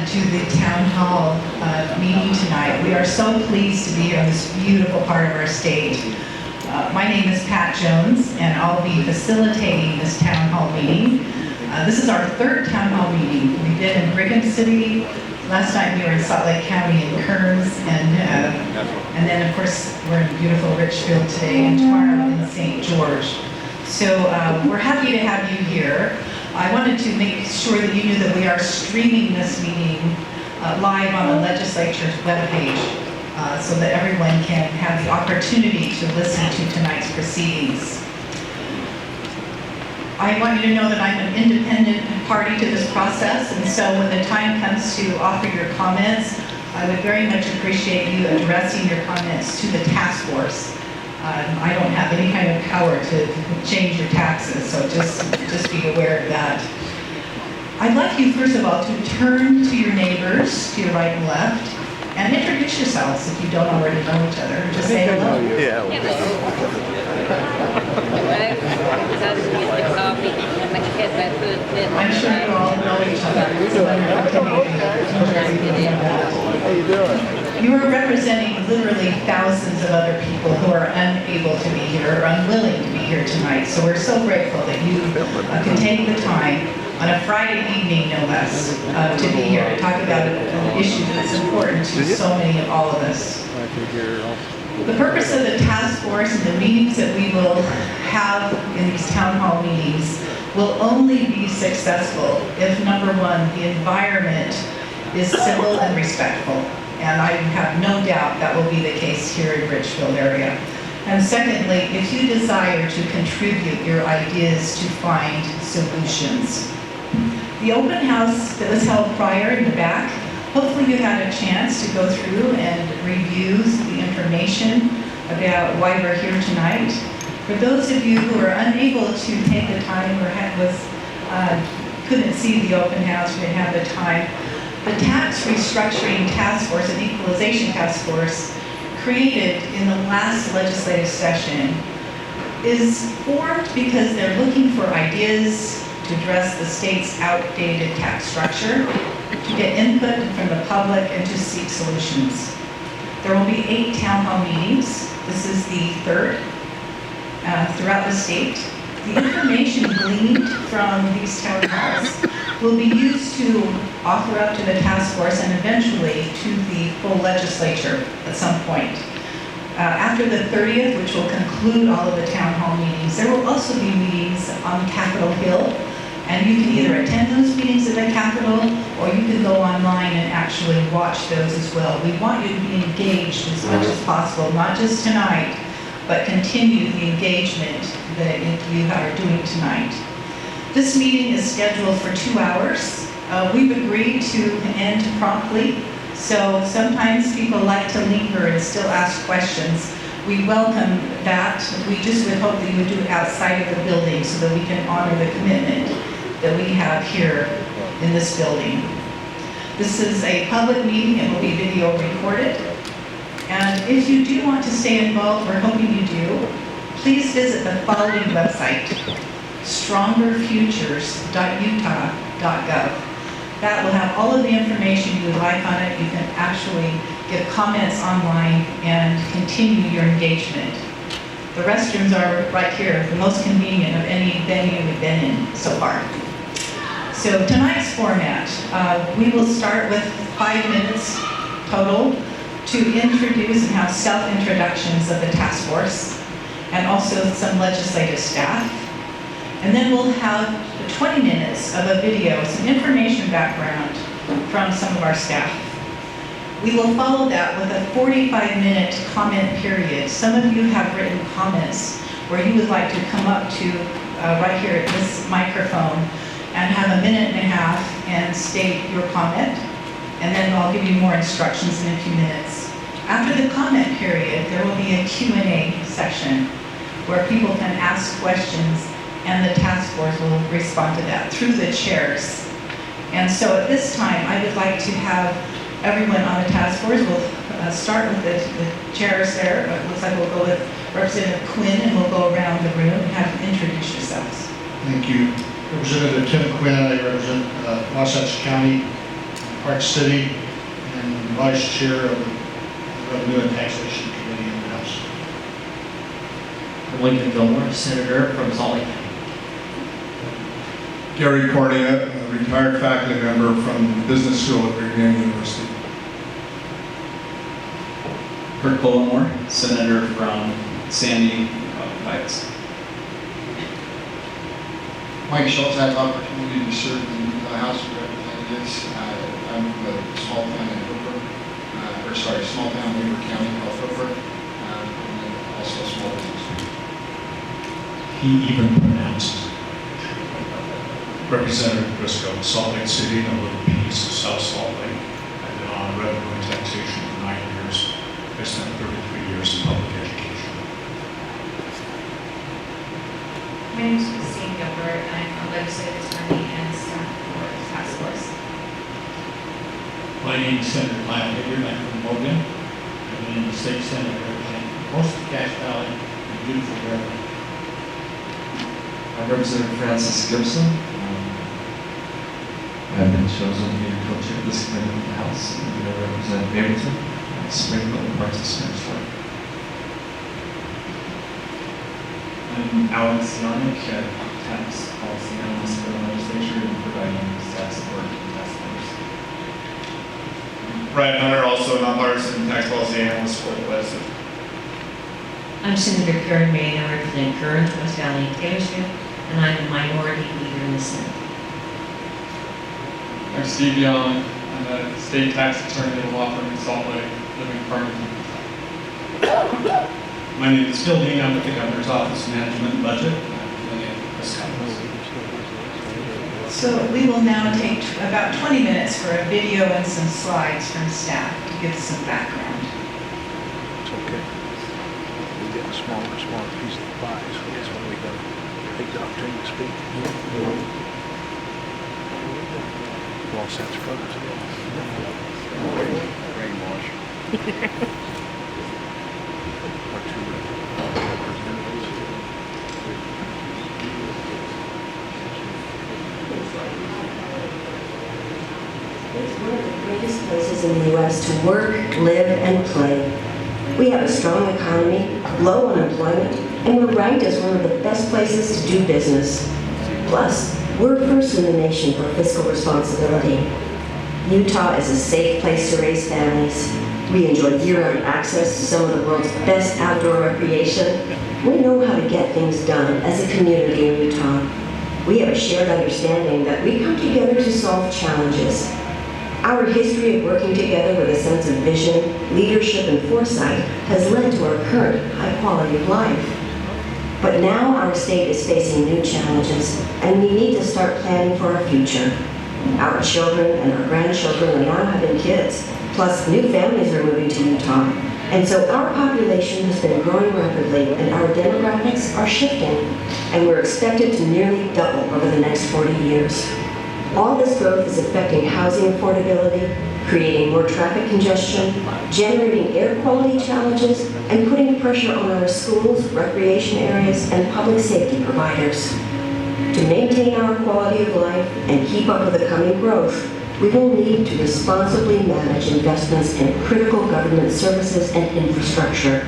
everyone to the Town Hall meeting tonight. We are so pleased to be here in this beautiful part of our state. My name is Pat Jones, and I'll be facilitating this Town Hall meeting. This is our third Town Hall meeting. We did in Brigham City. Last time we were in Salt Lake County in Kearns, and then of course we're in beautiful Richfield today, and tomorrow in St. George. So we're happy to have you here. I wanted to make sure that you knew that we are streaming this meeting live on the legislature's webpage so that everyone can have the opportunity to listen to tonight's proceedings. I want you to know that I'm an independent party to this process, and so when the time comes to offer your comments, I would very much appreciate you addressing your comments to the task force. I don't have any kind of power to change your taxes, so just be aware of that. I'd like you, first of all, to turn to your neighbors, to your right and left, and introduce yourselves if you don't already know each other. Just say hello. Yeah. I'm sure you all know each other. How you doing? You are representing literally thousands of other people who are unable to be here or unwilling to be here tonight. So we're so grateful that you can take the time on a Friday evening, no less, to be here to talk about an issue that's important to so many of all of us. The purpose of the task force and the meetings that we will have in these town hall meetings will only be successful if, number one, the environment is civil and respectful. And I have no doubt that will be the case here in Richfield area. And secondly, if you desire to contribute your ideas to find solutions. The open house that was held prior in the back, hopefully you had a chance to go through and review the information about why we're here tonight. For those of you who are unable to take the time or couldn't see the open house, didn't have the time, the Tax Restructuring Task Force and Equalization Task Force, created in the last legislative session, is formed because they're looking for ideas to address the state's outdated tax structure, to get input from the public, and to seek solutions. There will be 8 town hall meetings. This is the third throughout the state. The information gleaned from these town halls will be used to offer up to the task force and eventually to the full legislature at some point. After the 30th, which will conclude all of the town hall meetings, there will also be meetings on Capitol Hill, and you can either attend those meetings at the Capitol or you can go online and actually watch those as well. We want you to be engaged as much as possible, not just tonight, but continue the engagement that you are doing tonight. This meeting is scheduled for 2 hours. We've agreed to end promptly, so sometimes people like to linger and still ask questions. We welcome that. We just would hope that you would do it outside of the building so that we can honor the commitment that we have here in this building. This is a public meeting. It will be video recorded. And if you do want to stay involved, we're hoping you do, please visit the following website: strongerfutures.utah.gov. That will have all of the information you would like on it. You can actually give comments online and continue your engagement. The restrooms are right here, the most convenient of any venue we've been in so far. So tonight's format, we will start with 5 minutes total to introduce and have self-introductions of the task force and also some legislative staff. And then we'll have 20 minutes of a video, some information background from some of our staff. We will follow that with a 45-minute comment period. Some of you have written comments where you would like to come up to right here at this microphone and have a minute and a half and state your comment. And then I'll give you more instructions in a few minutes. After the comment period, there will be a Q&A session where people can ask questions and the task force will respond to that through the chairs. And so at this time, I would like to have everyone on the task force. We'll start with the chairs there. It looks like we'll go with Representative Quinn, and we'll go around the room and have you introduce yourselves. Thank you. Representative Tim Quinn, I represent Wasatch County. Park City, and Vice Chair of the Revenue and Taxation Committee in the House. Lincoln Gilmore, Senator from Salt Lake County. Gary Cornett, a retired faculty member from the Business School at Brigham Young University. Kurt Collimore, Senator from Sandy Heights. Mike Schultz, I have the opportunity to serve in the House of Representatives. I'm from a small town in Hooper, small town in Weaver County called Hooper, and then also a small business. He even pronounced Representative Briscoe, Salt Lake City, and a little piece of South Salt Lake. I've been on revenue and taxation for 9 years. I spent 33 years in public education. My name is Christine Gilbert, and I'm a legislative attorney and staff for the task force. My name is Senator Lyle Hilliard. I'm from Logan. I've been in the state senate representing most of Cache Valley and beautiful Maryland. I'm Representative Francis Gibson. I've been chosen to be the co-chair of this committee in the House, and I'm going to represent Ableton, Springfield, and parts of Springfield. I'm Alex Yarnick, tax policy analyst for the legislature and providing staff support to the task force. Ryan Hunter, also a nonpartisan tax policy analyst for the legislature. I'm Senator Karen May, and I represent Kern, West Valley, and Taylorsville, and I'm a minority leader in the Senate. I'm Steve Young. I'm a state tax attorney at a law firm in Salt Lake, living in Farmington. My name is Phil Dean. I'm with the Governor's Office of Management and Budget. I'm affiliated with this conference. So we will now take about 20 minutes for a video and some slides from staff to give some background. It's okay. We get a smaller piece of the pie, so that's when we got to take the opportunity to speak. Well, since first. Brainwash. Our two representatives. It's one of the greatest places in the U.S. to work, live, and play. We have a strong economy, low unemployment, and we're ranked as one of the best places to do business. Plus, we're first in the nation for fiscal responsibility. Utah is a safe place to raise families. We enjoy year-round access to some of the world's best outdoor recreation. We know how to get things done as a community in Utah. We have a shared understanding that we come together to solve challenges. Our history of working together with a sense of vision, leadership, and foresight has led to our current high quality of life. But now our state is facing new challenges, and we need to start planning for our future. Our children and our grandchildren are now having kids, plus new families are moving to Utah. And so our population has been growing rapidly, and our demographics are shifting, and we're expected to nearly double over the next 40 years. All this growth is affecting housing affordability, creating more traffic congestion, generating air quality challenges, and putting pressure on our schools, recreation areas, and public safety providers. To maintain our quality of life and keep up with the coming growth, we will need to responsibly manage investments in critical government services and infrastructure.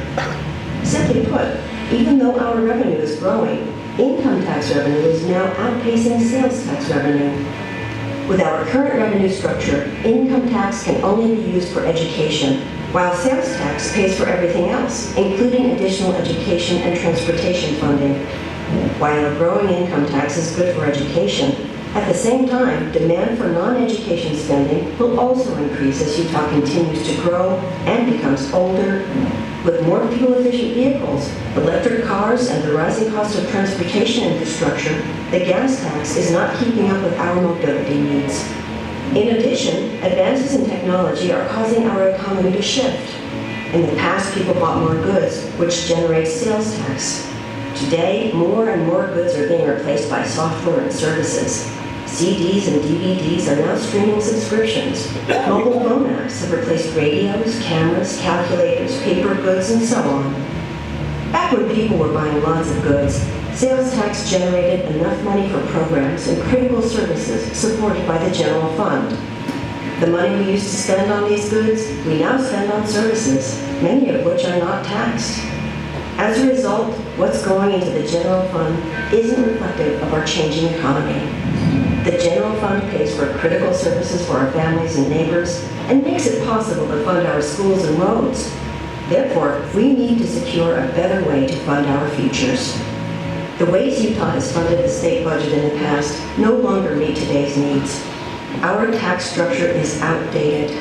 Simply put, even though our revenue is growing, income tax revenue is now outpacing sales tax revenue. With our current revenue structure, income tax can only be used for education, while sales tax pays for everything else, including additional education and transportation funding. While a growing income tax is good for education, at the same time, demand for non-education spending will also increase as Utah continues to grow and becomes older. With more fuel-efficient vehicles, electric cars, and the rising cost of transportation infrastructure, the gas tax is not keeping up with our mobility needs. In addition, advances in technology are causing our economy to shift. In the past, people bought more goods, which generates sales tax. Today, more and more goods are being replaced by software and services. CDs and DVDs are now streaming subscriptions. Mobile phone apps have replaced radios, cameras, calculators, paper goods, and so on. Back when people were buying lots of goods, sales tax generated enough money for programs and critical services supported by the general fund. The money we used to spend on these goods, we now spend on services, many of which are not taxed. As a result, what's going into the general fund isn't reflective of our changing economy. The general fund pays for critical services for our families and neighbors and makes it possible to fund our schools and roads. Therefore, we need to secure a better way to fund our futures. The ways Utah has funded the state budget in the past no longer meet today's needs. Our tax structure is outdated.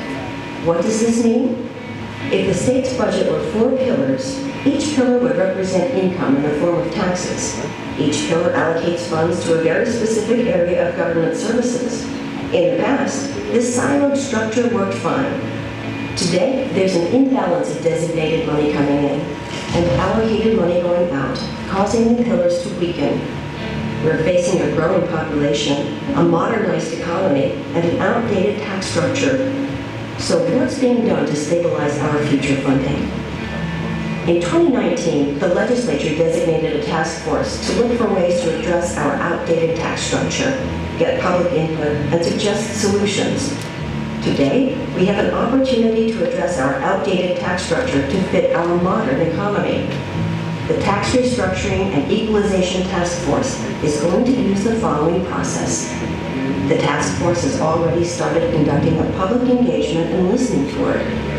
What does this mean? If the state's budget were 4 pillars, each pillar would represent income in the form of taxes. Each pillar allocates funds to a very specific area of government services. In the past, this siloed structure worked fine. Today, there's an imbalance of designated money coming in and allocated money going out, causing the pillars to weaken. We're facing a growing population, a modernized economy, and an outdated tax structure. So what's being done to stabilize our future funding? In 2019, the legislature designated a task force to look for ways to address our outdated tax structure, get public input, and suggest solutions. Today, we have an opportunity to address our outdated tax structure to fit our modern economy. The Tax Restructuring and Equalization Task Force is going to use the following process. The task force has already started conducting a public engagement and listening tour.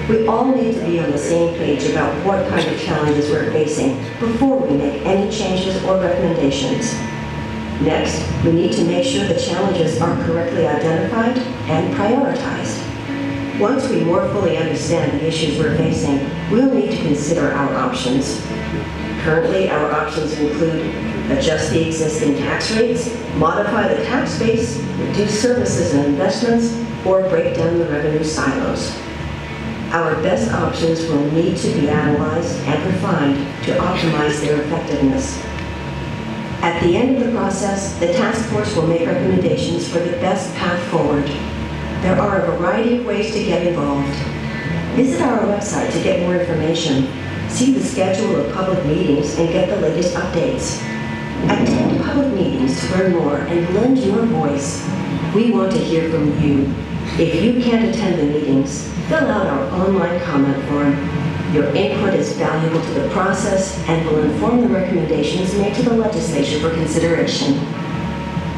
We all need to be on the same page about what kind of challenges we're facing before we make any changes or recommendations. Next, we need to make sure the challenges are correctly identified and prioritized. Once we more fully understand the issues we're facing, we'll need to consider our options. Currently, our options include adjust the existing tax rates, modify the tax base, reduce services and investments, or break down the revenue silos. Our best options will need to be analyzed and refined to optimize their effectiveness. At the end of the process, the task force will make recommendations for the best path forward. There are a variety of ways to get involved. Visit our website to get more information. See the schedule of public meetings and get the latest updates. Attend public meetings to learn more and lend your voice. We want to hear from you. If you can't attend the meetings, fill out our online comment form. Your input is valuable to the process and will inform the recommendations made to the legislature for consideration.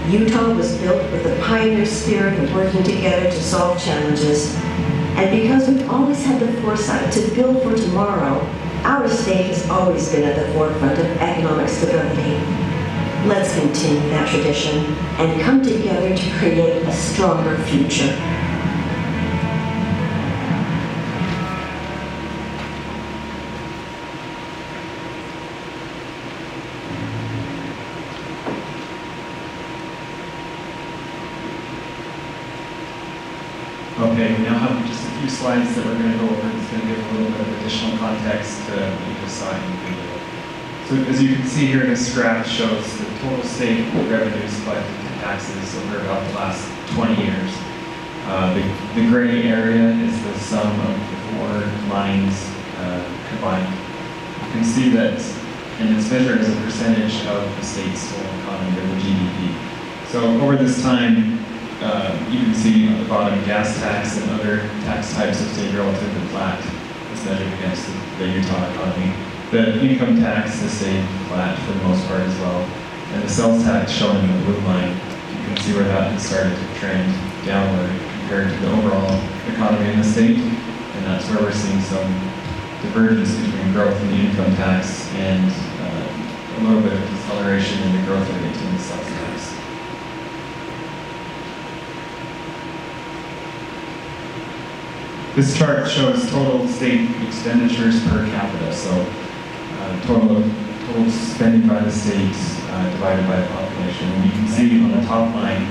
Utah was built with a pioneer spirit of working together to solve challenges. And because we've always had the foresight to build for tomorrow, our state has always been at the forefront of economic stability. Let's continue that tradition and come together to create a stronger future. Okay, we now have just a few slides that we're going to go over. It's going to give a little bit of additional context to either side of the video. So as you can see here, this graph shows the total state revenues collected to taxes over about the last 20 years. The gray area is the sum of the 4 lines combined. You can see that, and it's measured as a percentage of the state's total economy, or the GDP. So over this time, you can see on the bottom, gas tax and other tax types have stayed relatively flat as measured against the Utah economy. The income tax has stayed flat for the most part as well. And the sales tax shown in the blue line, you can see where that has started to trend downward compared to the overall economy in the state. And that's where we're seeing some divergence between growth in the income tax and a little bit of deceleration in the growth rate in the sales tax. This chart shows total state expenditures per capita, so total spending by the state divided by the population. And you can see on the top line,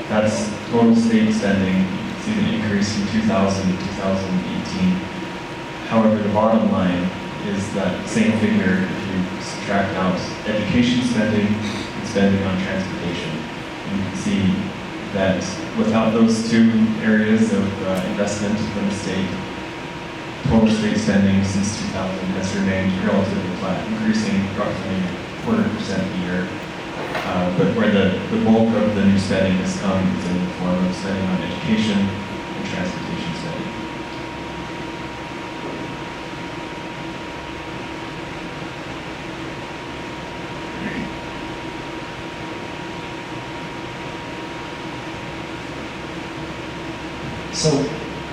that's total state spending. You can see the increase from 2000 to 2018. However, the bottom line is that same figure if you subtract out education spending and spending on transportation. And you can see that without those 2 areas of investment from the state, total state spending since 2000 has remained relatively flat, increasing approximately 0.25% a year. But where the bulk of the new spending has come is in the form of spending on education and transportation study. So,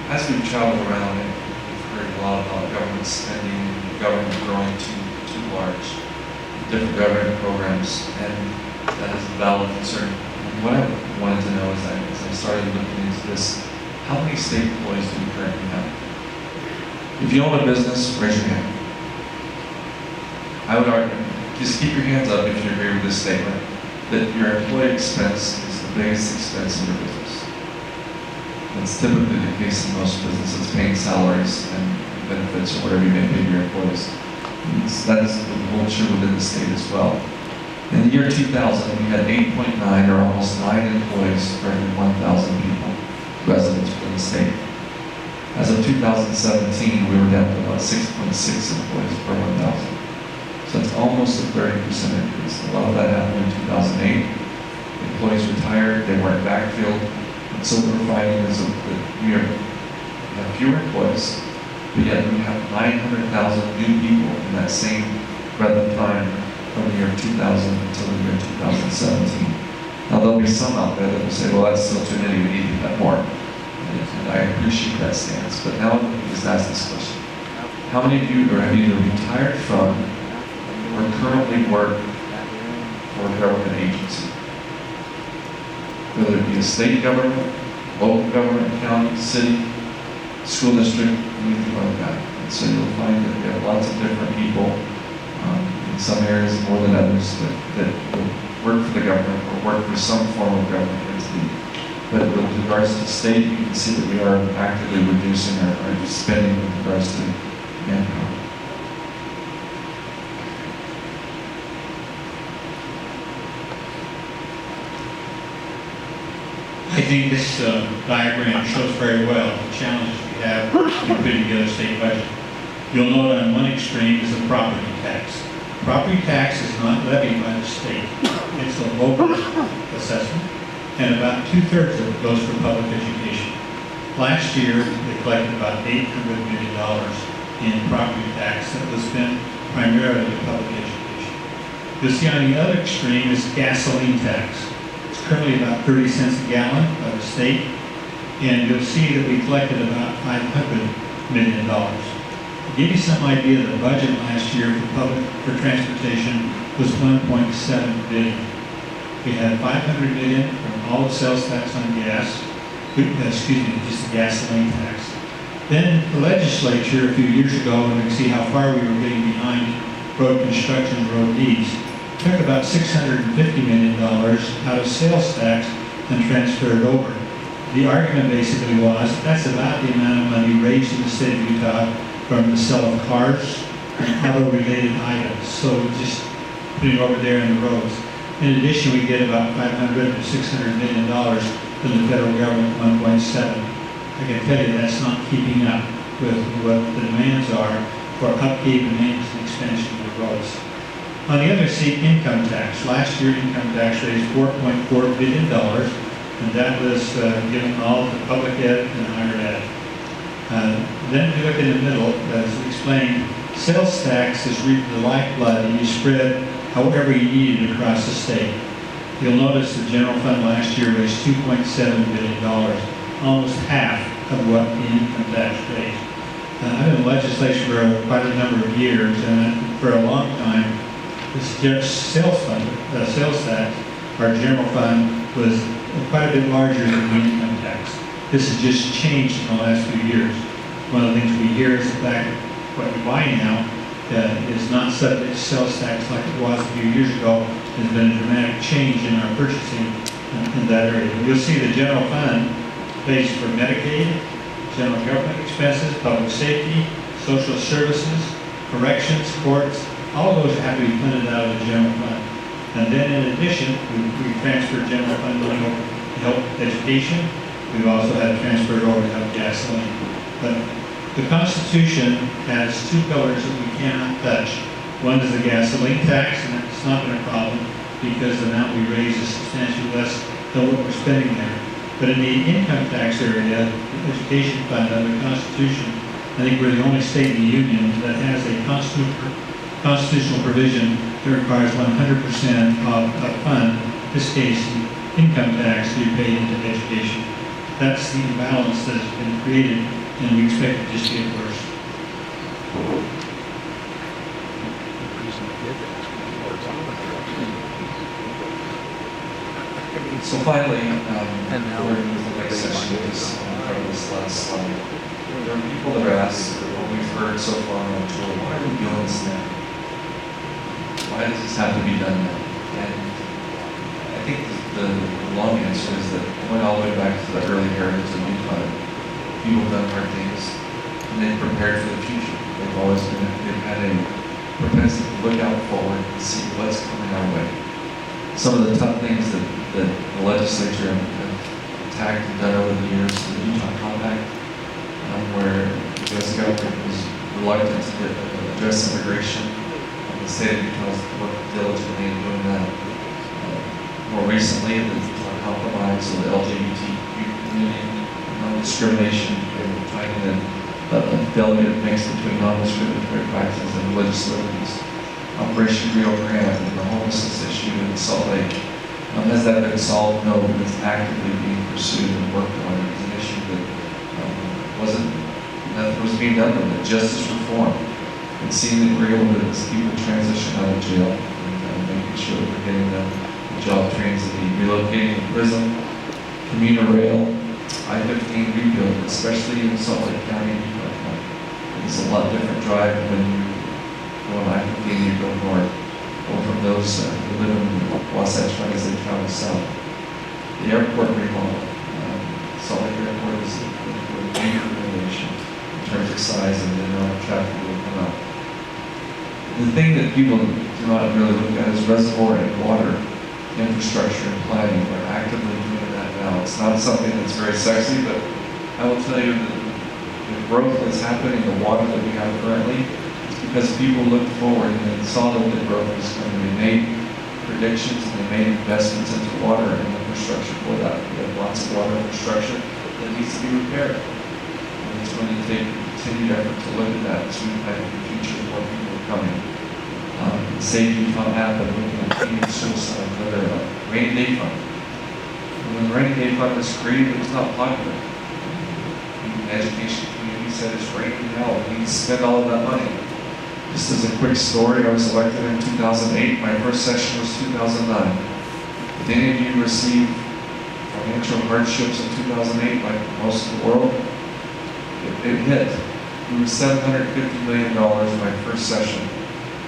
as we've traveled around and we've heard a lot about government spending, government growing too large, different government programs, and that is a valid concern. And what I wanted to know is that as I started looking into this, how many state employees do we currently have? If you own a business, raise your hand. I would argue, just keep your hands up if you agree with this statement, that your employee expense is the biggest expense in your business. That's typically the case in most businesses, paying salaries and benefits or whatever you may pay your employees. That is the whole true within the state as well. In the year 2000, we had 8.9 or almost 9 employees for every 1,000 people, residents within the state. As of 2017, we were down to about 6.6 employees per 1,000. So that's almost a 30% increase. A lot of that happened in 2008. Employees retired, they weren't backfilled. And so what we're finding is that we have fewer employees, but yet we have 900,000 new people in that same relevant time from the year 2000 until the year 2017. Now there'll be some out there that will say, well, that's still too many, we need to get more. And I appreciate that stance, but now let me just ask this question. How many of you have either retired from or currently work for a government agency? Whether it be a state government, local government, county, city, school district, anything like that. And so you'll find that we have lots of different people, in some areas more than others, that will work for the government or work for some form of government entity. But with regards to state, you can see that we are actively reducing our spending with regards to manpower. I think this diagram shows very well the challenges we have in putting together a state budget. You'll note on one extreme is the property tax. Property tax is not levied by the state. It's a local assessment, and about 2/3 of it goes for public education. Last year, they collected about $800 million in property tax that was spent primarily to public education. You'll see on the other extreme is gasoline tax. Currently about 30 cents a gallon by the state, and you'll see that we collected about $500 million. To give you some idea, the budget last year for transportation was $1.7 billion. We had $500 million from all the sales tax on gas, just the gasoline tax. Then the legislature a few years ago, and we can see how far we were getting behind road construction and road needs, took about $650 million out of sales tax and transferred it over. The argument basically was that's about the amount of money raised in the state of Utah from the sale of cars and other related items. So just putting it over there in the roads. In addition, we get about $500 to $600 million from the federal government, 1.7. I can tell you that's not keeping up with what the demands are for upkeep and maintenance and expansion of the roads. On the other seat, income tax. Last year, income tax raised $4.4 billion, and that was given all to public ed and higher ed. Then if you look in the middle, as explained, sales tax is really the lifeblood that you spread however you need it across the state. You'll notice the general fund last year raised $2.7 billion, almost half of what the income tax raised. I've been in legislation for quite a number of years, and for a long time, this sales tax, our general fund, was quite a bit larger than the income tax. This has just changed in the last few years. One of the things we hear is the fact that what we buy now is not subject to sales tax like it was a few years ago. There's been a dramatic change in our purchasing in that area. You'll see the general fund pays for Medicaid, general government expenses, public safety, social services, corrections, courts. All of those have to be funded out of the general fund. And then in addition, we transferred general fund money over to help education. We've also had to transfer it over to help gasoline. But the Constitution has two pillars that we cannot touch. One is the gasoline tax, and it's not been a problem because the amount we raise is substantially less than what we're spending there. But in the income tax area, the education fund under the Constitution. I think we're the only state in the union that has a constitutional provision that requires 100% of a fund, in this case, income tax, to be paid into education. That's the imbalance that has been created, and we expect it just to get worse. So finally, we're in the next section of this, this last slide. There are people that are asked, what we've heard so far on the tour, why are we doing this now? Why does this have to be done now? And I think the long answer is that going all the way back to the early heritage of Utah, people have done hard things, and they've prepared for the future. They've had a propensity to look out forward and see what's coming our way. Some of the tough things that the legislature have attacked and done over the years, the Utah Compact, where the U.S. government was reluctant to address immigration. The state of Utah has worked diligently in doing that. More recently, the Utah Compromise of the LGBT community, non-discrimination, and finding a delicate mix between non-discriminatory practices and religious liberties. Operation Rio Grande and the homelessness issue in Salt Lake. Has that been solved? No, but it's actively being pursued and worked on. It's an issue that nothing was being done with it. Justice reform. And seeing that we're able to see people transition out of jail and making sure that we're getting them the job trains that need, relocating to prison, commuter rail, I-15 rebuild, especially in Salt Lake County and Utah County. It's a lot different drive when you go on I-15 and you go north, or from those who live in Wasatch County as they travel south. The airport remodel, Salt Lake Airport is a major renovation in terms of size and the amount of traffic that will come out. The thing that people do not really look at is reservoir and water infrastructure and planning. We're actively doing that now. It's not something that's very sexy, but I will tell you that the growth that's happening in the water that we have currently is because people looked forward and they saw that the growth was coming. They made predictions and they made investments into water and infrastructure for that. We have lots of water infrastructure that needs to be repaired. And it's going to take continued effort to look at that as we plan for the future of more people are coming. Save Utah app and looking at teen suicide, whether rainy day fund. When the rainy day fund was created, it was not popular. The education community said it's raining now, we need to spend all of that money. Just as a quick story, I was elected in 2008. My first session was 2009. Did any of you receive financial hardships in 2008 like most of the world? It hit. We were $750 million in my first session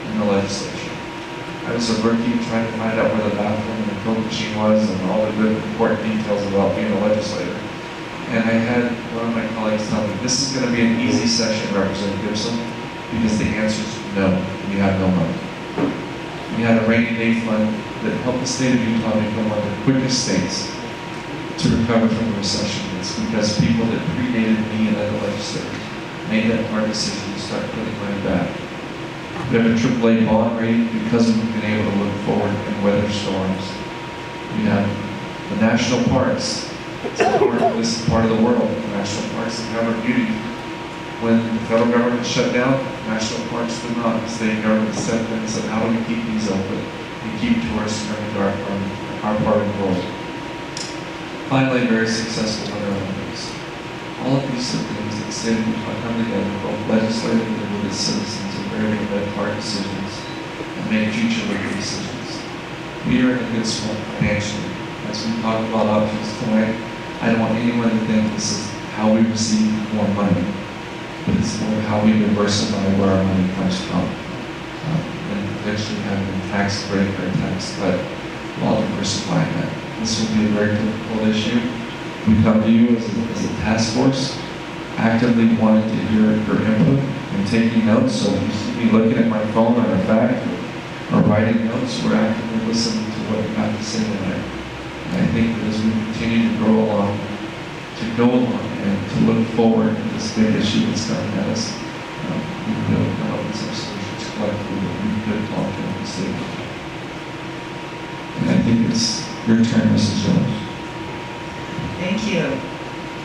in the legislature. I was a rookie trying to find out where the bathroom and the Coke machine was and all the good important details about being a legislator. And I had one of my colleagues tell me, this is going to be an easy session, Representative Gibson, because the answer is no, we have no money. We had a rainy day fund that helped the state of Utah become one of the quickest states to recover from the recession. It's because people that predated me and other legislators made that hard decision to start putting money back. We have a AAA bond rating because we've been able to look forward and weather storms. We have the national parks. It's important in this part of the world. The national parks have our beauty. When the federal government shut down, national parks did not. The state government stepped in and said, how do we keep these open and keep tourists coming to our part of the world? Finally, very successful Winter Olympics. All of these are things that the state of Utah come together, both legislatively and with its citizens, and very make hard decisions and make future-looking decisions. We are in a good spot financially. As we talk about options tonight, I don't want anyone to think this is how we receive more money, but it's more how we diversify where our money comes from. And eventually having a tax break or a tax cut while diversifying that. This will be a very difficult issue. We come to you as a task force, actively wanting to hear your input and taking notes. So if you see me looking at my phone on a fact or writing notes, we're actively listening to what you have to say tonight. And I think that as we continue to go along, and to look forward to this big issue that's coming at us, we will be able to come up with some solutions collectively that we could talk to and see. And I think it's your turn, Mrs. Jones. Thank you.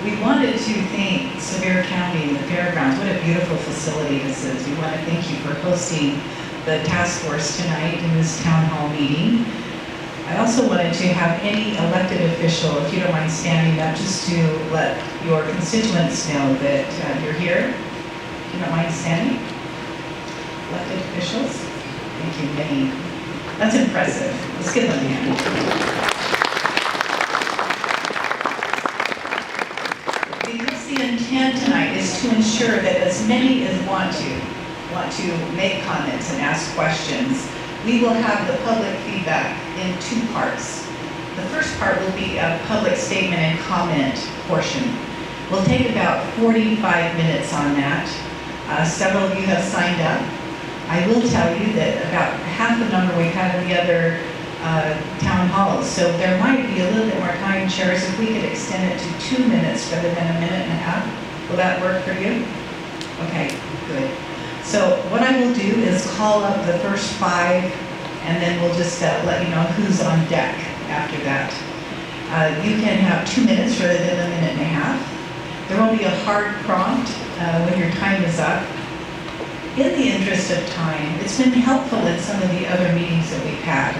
We wanted to thank Sevier County and the Fairgrounds. What a beautiful facility this is. We want to thank you for hosting the task force tonight in this town hall meeting. I also wanted to have any elected official, if you don't mind standing up, just to let your constituents know that you're here. If you don't mind standing. Elected officials. Thank you, many. That's impressive. Let's give them a hand. Because the intent tonight is to ensure that as many as want to make comments and ask questions, we will have the public feedback in two parts. The first part will be a public statement and comment portion. We'll take about 45 minutes on that. Several of you have signed up. I will tell you that about half the number we've had in the other town halls, so there might be a little bit more time. Chairs, if we could extend it to 2 minutes rather than a minute and a half. Will that work for you? Okay, good. So what I will do is call up the first 5, and then we'll just let you know who's on deck after that. You can have 2 minutes rather than a minute and a half. There will be a hard prompt when your time is up. In the interest of time, it's been helpful in some of the other meetings that we've had,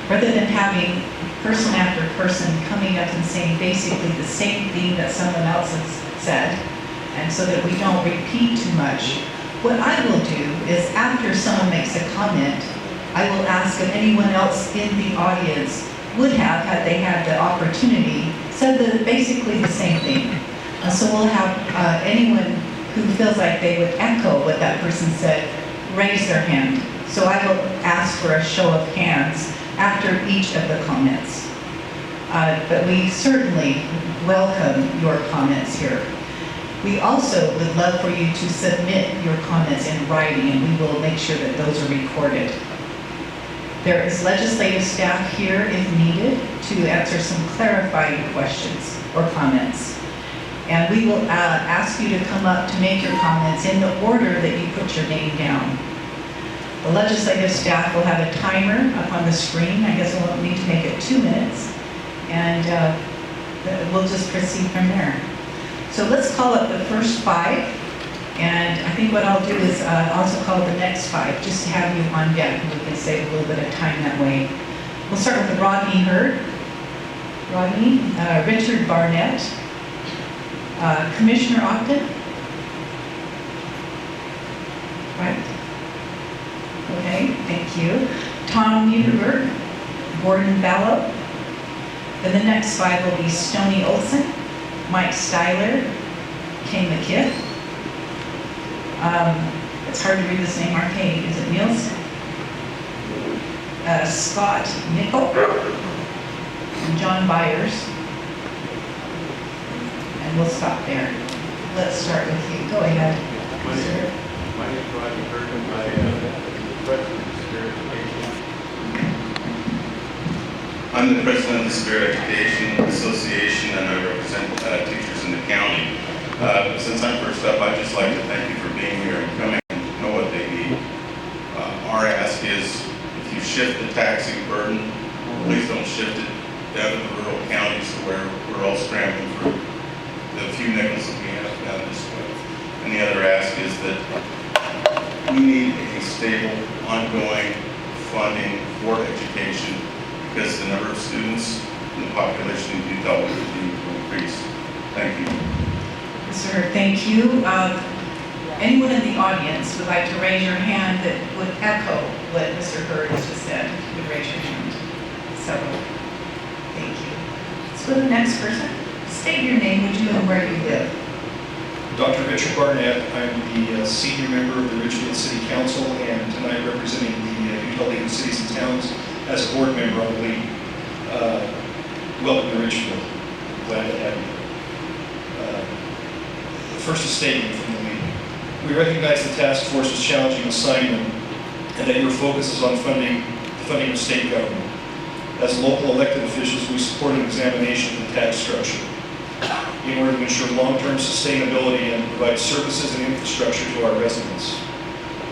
rather than having person after person coming up and saying basically the same thing that someone else has said, and so that we don't repeat too much. What I will do is after someone makes a comment, I will ask if anyone else in the audience would have, had they had the opportunity, said basically the same thing. And so we'll have anyone who feels like they would echo what that person said, raise their hand. So I will ask for a show of hands after each of the comments. But we certainly welcome your comments here. We also would love for you to submit your comments in writing, and we will make sure that those are recorded. There is legislative staff here if needed to answer some clarifying questions or comments. And we will ask you to come up to make your comments in the order that you put your name down. The legislative staff will have a timer up on the screen. I guess we'll need to make it 2 minutes, and we'll just proceed from there. So let's call up the first 5, and I think what I'll do is also call the next 5, just to have you on deck, and we can save a little bit of time that way. We'll start with Rodney Hurd. Rodney, Richard Barnett, Commissioner Ogden, right? Okay, thank you. Tom Muehlberg, Gordon Ballow. Then the next 5 will be Stoney Olson, Mike Styler, Kay McKiff. It's hard to read this name, Arcade. Is it Niels? Scott Nickel, and John Byers. And we'll stop there. Let's start with you. Go ahead. My name is Rodney Hurd, and I am the president of Sevier Education. I'm the president of the Sevier Education Association, and I represent teachers in the county. Since I'm first up, I'd just like to thank you for being here and coming and know what they need. Our ask is, if you shift the taxing burden, please don't shift it down to the rural counties where we're all scrambling for the few nickels that we have down this way. And the other ask is that we need a stable, ongoing funding for education, because the number of students and the population in Utah will continue to increase. Thank you. Sir, thank you. Anyone in the audience would like to raise your hand that would echo what Mr. Hurd has just said? If you would raise your hand. Several. Thank you. Let's go to the next person. State your name, would you, and where you live. Dr. Richard Barnett. I'm the senior member of the Richfield City Council, and tonight representing the Utah League of Cities and Towns as a board member on the league. Welcome to Richfield. Glad to have you. First, a statement from the league. We recognize the task force's challenging assignment and that your focus is on funding of state government. As local elected officials, we support an examination of the tax structure in order to ensure long-term sustainability and provide services and infrastructure to our residents.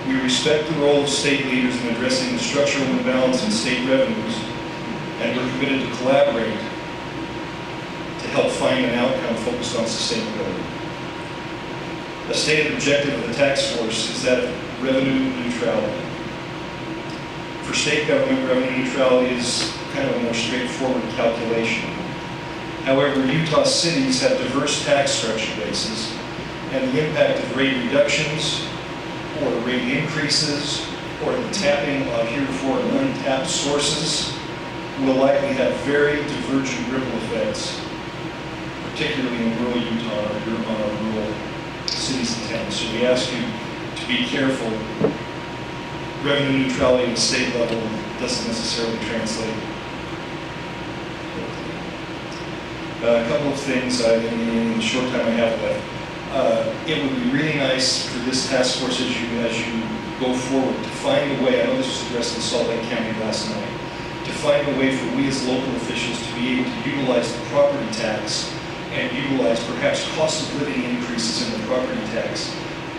We respect the role of state leaders in addressing the structural imbalance in state revenues, and we're committed to collaborate to help find an outcome focused on sustainability. A stated objective of the task force is that of revenue neutrality. For state government, revenue neutrality is kind of a more straightforward calculation. However, Utah cities have diverse tax structure bases, and the impact of rate reductions or rate increases or the tapping of heretofore untapped sources will likely have very divergent ripple effects, particularly in rural Utah or on our rural cities and towns. So we ask you to be careful. Revenue neutrality at the state level doesn't necessarily translate. A couple of things in the short time I have left. It would be really nice for this task force as you go forward to find a way, I know this was addressed in Salt Lake County last night, to find a way for we as local officials to be able to utilize the property tax and utilize perhaps cost of living increases in the property tax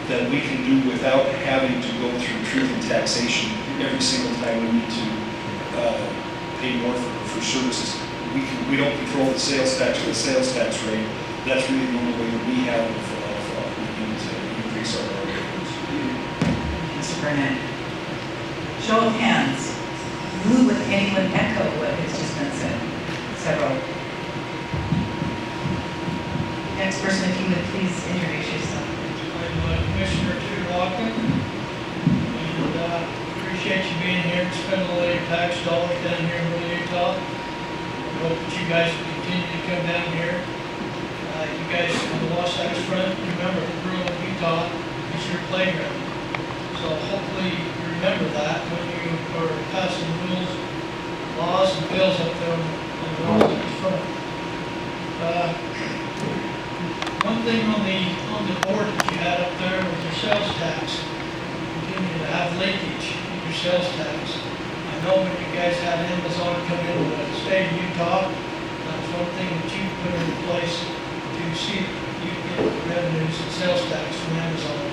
that we can do without having to go through truth and taxation every single time we need to pay more for services. We don't control the sales tax or the sales tax rate. That's really the only way that we have to increase our revenues. Mr. Burnett. Show of hands. Would anyone echo what has just been said? Several. Next person, if you would please introduce yourself. I'm Commissioner Tudor-Locken, and appreciate you being here to spend a little of your tax dollars down here in rural Utah. I hope that you guys will continue to come down here. You guys on the Wasatch Front, remember rural Utah is your playground. So hopefully you remember that when you are passing rules, laws, and bills up there on the Wasatch Front. One thing on the board that you had up there was your sales tax. You continue to have leakage in your sales tax. I know when you guys had Amazon come into the state of Utah, that's one thing that you put into place to see if you get revenues and sales tax from Amazon.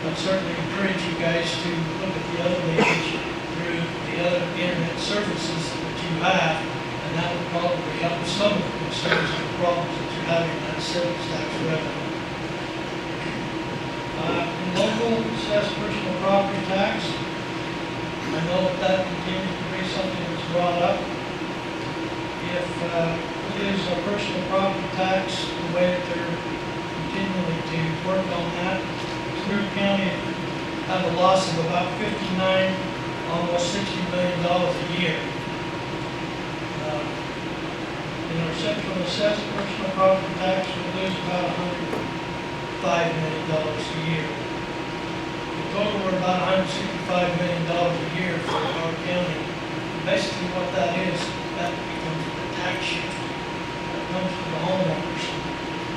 I'd certainly encourage you guys to look at the other leakage through the other internet services that you have, and that would probably help some of the concerns and problems that you're having in that sales tax revenue. Local assessed personal property tax, I know that continues to be something that's brought up. If we use a personal property tax, the way that they're continuing to work on that, Sevier County had a loss of about $59, almost $60 million a year. In our central assessed personal property tax, we lose about $105 million a year. In total, we're about $165 million a year for our county. Basically what that is, that becomes the tax sheet that comes to the homeowners.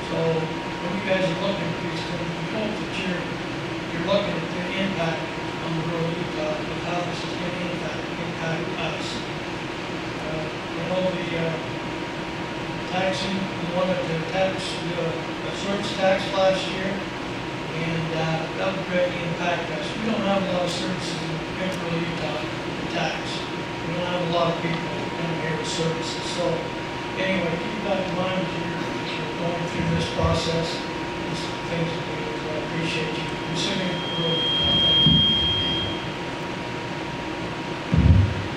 So when you guys are looking at these things, we hope that you're looking at the impact on the rural Utah of how this is going to impact us. You know, the taxing, we wanted to do a service tax last year, and that would greatly impact us. We don't have a lot of services in rural Utah to tax. We don't have a lot of people down here with services. So anyway, keep that in mind as you're going through this process. These things that we do, I appreciate you considering rural Utah.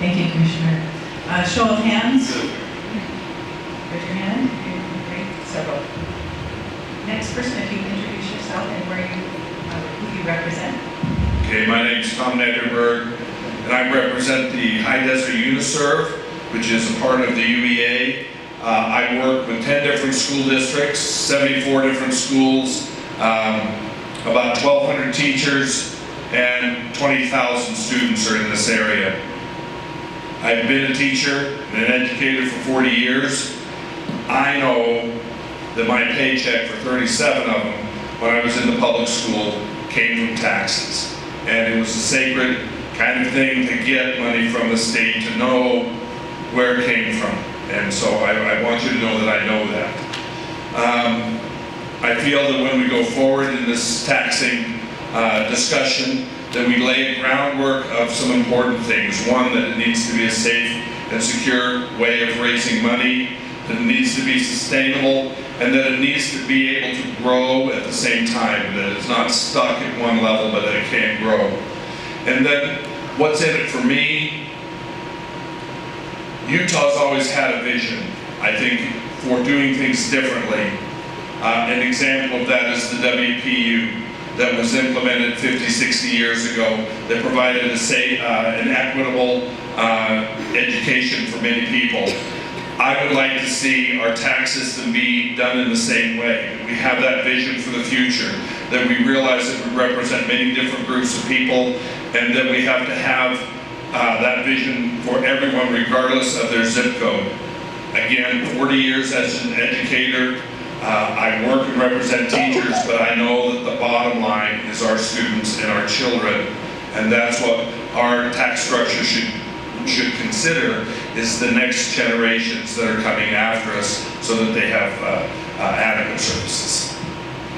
Thank you, Commissioner. Show of hands. Raise your hand. Great. Several. Next person, if you introduce yourself and who you represent. Okay, my name is Tom Nederberg, and I represent the High Desert Uniserve, which is a part of the UEA. I work with 10 different school districts, 74 different schools, about 1,200 teachers, and 20,000 students are in this area. I've been a teacher and an educator for 40 years. I know that my paycheck for 37 of them, when I was in the public school, came from taxes. And it was a sacred kind of thing to get money from the state, to know where it came from. And so I want you to know that I know that. I feel that when we go forward in this taxing discussion, that we lay a groundwork of some important things. One, that it needs to be a safe and secure way of raising money. that it needs to be sustainable, and that it needs to be able to grow at the same time, that it's not stuck at one level, but that it can grow. And then what's in it for me? Utah's always had a vision, I think, for doing things differently. An example of that is the WPU that was implemented 50, 60 years ago that provided an equitable education for many people. I would like to see our tax system be done in the same way. We have that vision for the future, that we realize that we represent many different groups of people, and that we have to have that vision for everyone regardless of their zip code. Again, 40 years as an educator, I work and represent teachers, but I know that the bottom line is our students and our children, and that's what our tax structure should consider, is the next generations that are coming after us so that they have adequate services.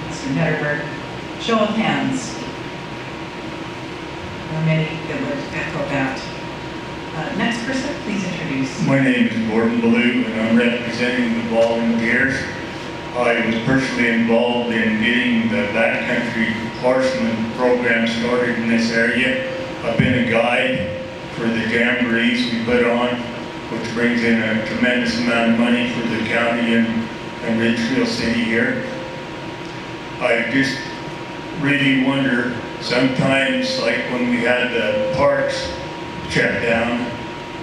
Mr. Netterberg, show of hands. There are many that would echo that. Next person, please introduce. My name is Gordon Ballou, and I'm representing the volunteers. I was personally involved in getting the backcountry horseman program started in this area. I've been a guide for the jamborees we put on, which brings in a tremendous amount of money for the county and Richfield City here. I just really wonder, sometimes, like when we had the parks shut down,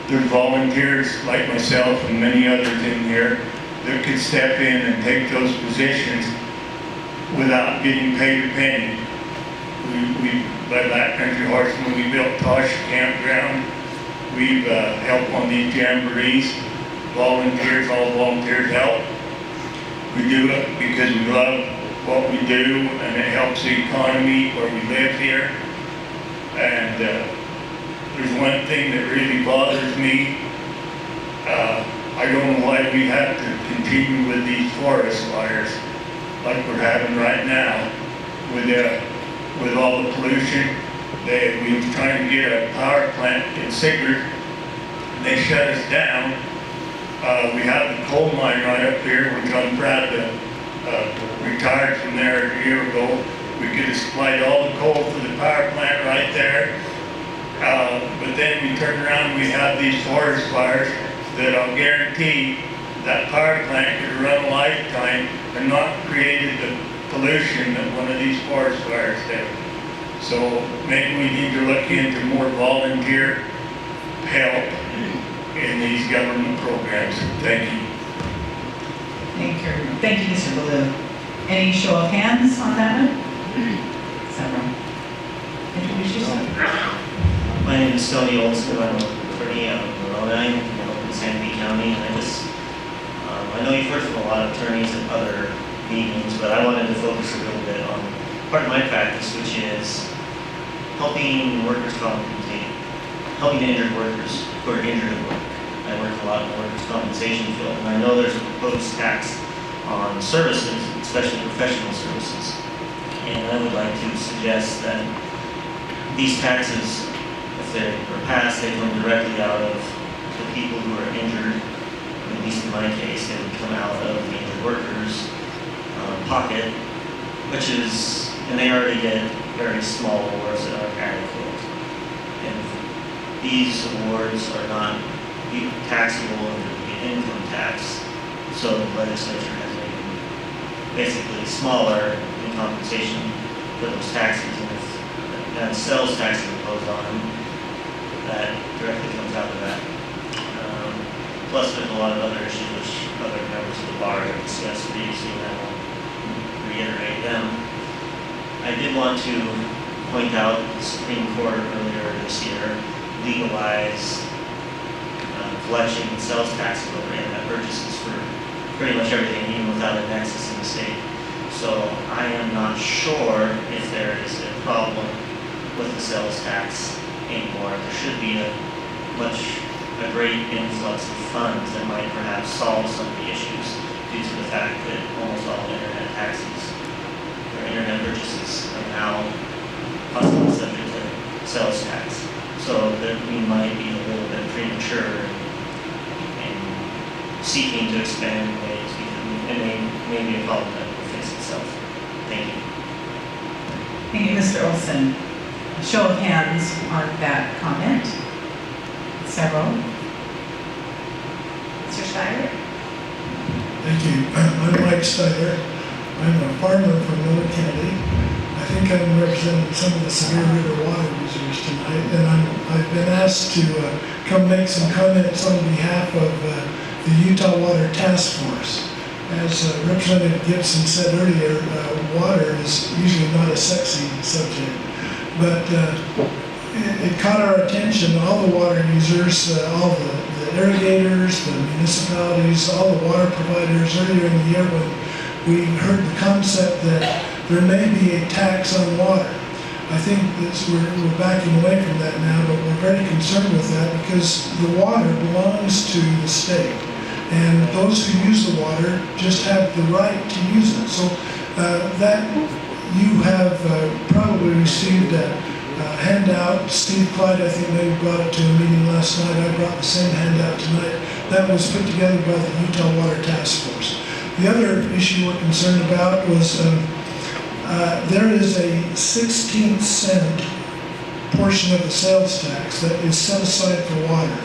there's volunteers like myself and many others in here that could step in and take those positions without getting paid a penny. By backcountry horsemen, we built Tosh Campground. We've helped on these jamborees. Volunteers, all volunteers help. We do it because we love what we do, and it helps the economy where we live here. And there's one thing that really bothers me. I don't know why we have to continue with these forest fires like we're having right now with all the pollution. We were trying to get a power plant in Sigurd, and they shut us down. We have the coal mine right up here, which I'm proud to retired from there a year ago. We could have supplied all the coal for the power plant right there. But then we turn around and we have these forest fires that I'll guarantee that power plant could run a lifetime and not created the pollution that one of these forest fires did. So maybe we need to look into more volunteer help in these government programs. Thank you. Thank you, Mr. Ballou. Any show of hands on that one? Several. Introduce yourself. My name is Tony Olson. I'm an attorney out of Moroni, in Sandy County, and I know you've heard from a lot of attorneys at other meetings, but I wanted to focus a little bit on part of my practice, which is helping workers compensate, helping injured workers who are injured at work. I work a lot in the workers' compensation field, and I know there's a proposed tax on services, especially professional services. And I would like to suggest that these taxes, if they are passed, they come directly out of the people who are injured. At least in my case, they would come out of the injured workers' pocket, which is, and they already get very small awards that are adequate. And these awards are not taxable under the income tax, so the legislature has made them basically smaller in compensation for those taxes. And if that sales tax is imposed on them, that directly comes out of that. Plus, there's a lot of other issues which other members of the bar have discussed previously, and I won't reiterate them. I did want to point out that the Supreme Court earlier this year legalized collection and sales taxes over internet purchases for pretty much everything, even without a nexus in the state. So I am not sure if there is a problem with the sales tax anymore. There should be a great influx of funds that might perhaps solve some of the issues due to the fact that almost all internet taxes or internet purchases are now possibly subject to sales tax. So that we might be a little bit premature in seeking to expand in ways, and maybe a problem that will fix itself. Thank you. Thank you, Mr. Olson. Show of hands on that comment. Several. Mr. Steyer? Thank you. I'm Mike Steyer. I'm a farmer from Miller County. I think I'm representing some of the Sevier River water users tonight, and I've been asked to come make some comments on behalf of the Utah Water Task Force. As Representative Gibson said earlier, water is usually not a sexy subject, but it caught our attention, all the water users, all the irrigators, the municipalities, all the water providers earlier in the year when we heard the concept that there may be a tax on water. I think we're backing away from that now, but we're very concerned with that because the water belongs to the state. And those who use the water just have the right to use it. So that you have probably received a handout. Steve Clyde, I think, maybe brought it to a meeting last night. I brought the same handout tonight. That was put together by the Utah Water Task Force. The other issue we're concerned about was there is a 16th cent portion of the sales tax that is set aside for water.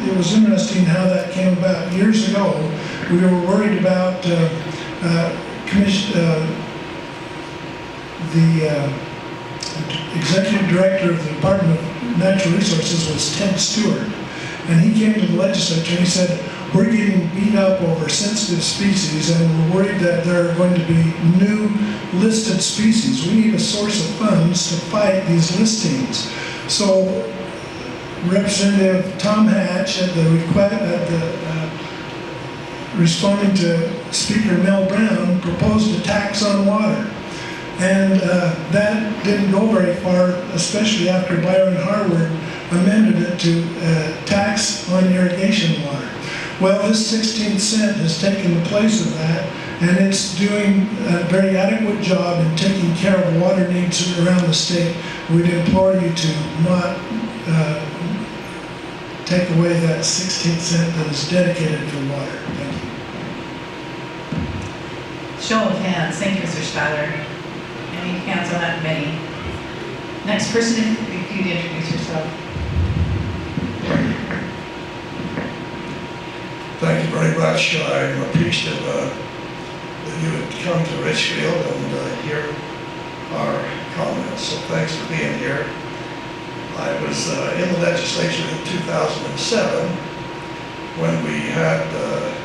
It was interesting how that came about. Years ago, we were worried about the executive director of the Department of Natural Resources was Ted Stewart, and he came to the legislature and he said, we're getting beat up over sensitive species and we're worried that there are going to be new listed species. We need a source of funds to fight these listings. So Representative Tom Hatch at the responding to Speaker Mel Brown proposed a tax on water. And that didn't go very far, especially after Byron Harward amended it to tax on irrigation water. Well, this 16th cent has taken the place of that, and it's doing a very adequate job in taking care of water needs around the state. We'd implore you to not take away that 16th cent that is dedicated to water. Thank you. Show of hands. Thank you, Mr. Steiler. Any hands on that committee? Next person, if you'd introduce yourself. Thank you very much. I'm appreciative that you would come to Richfield and hear our comments. So thanks for being here. I was in the legislature in 2007 when we had a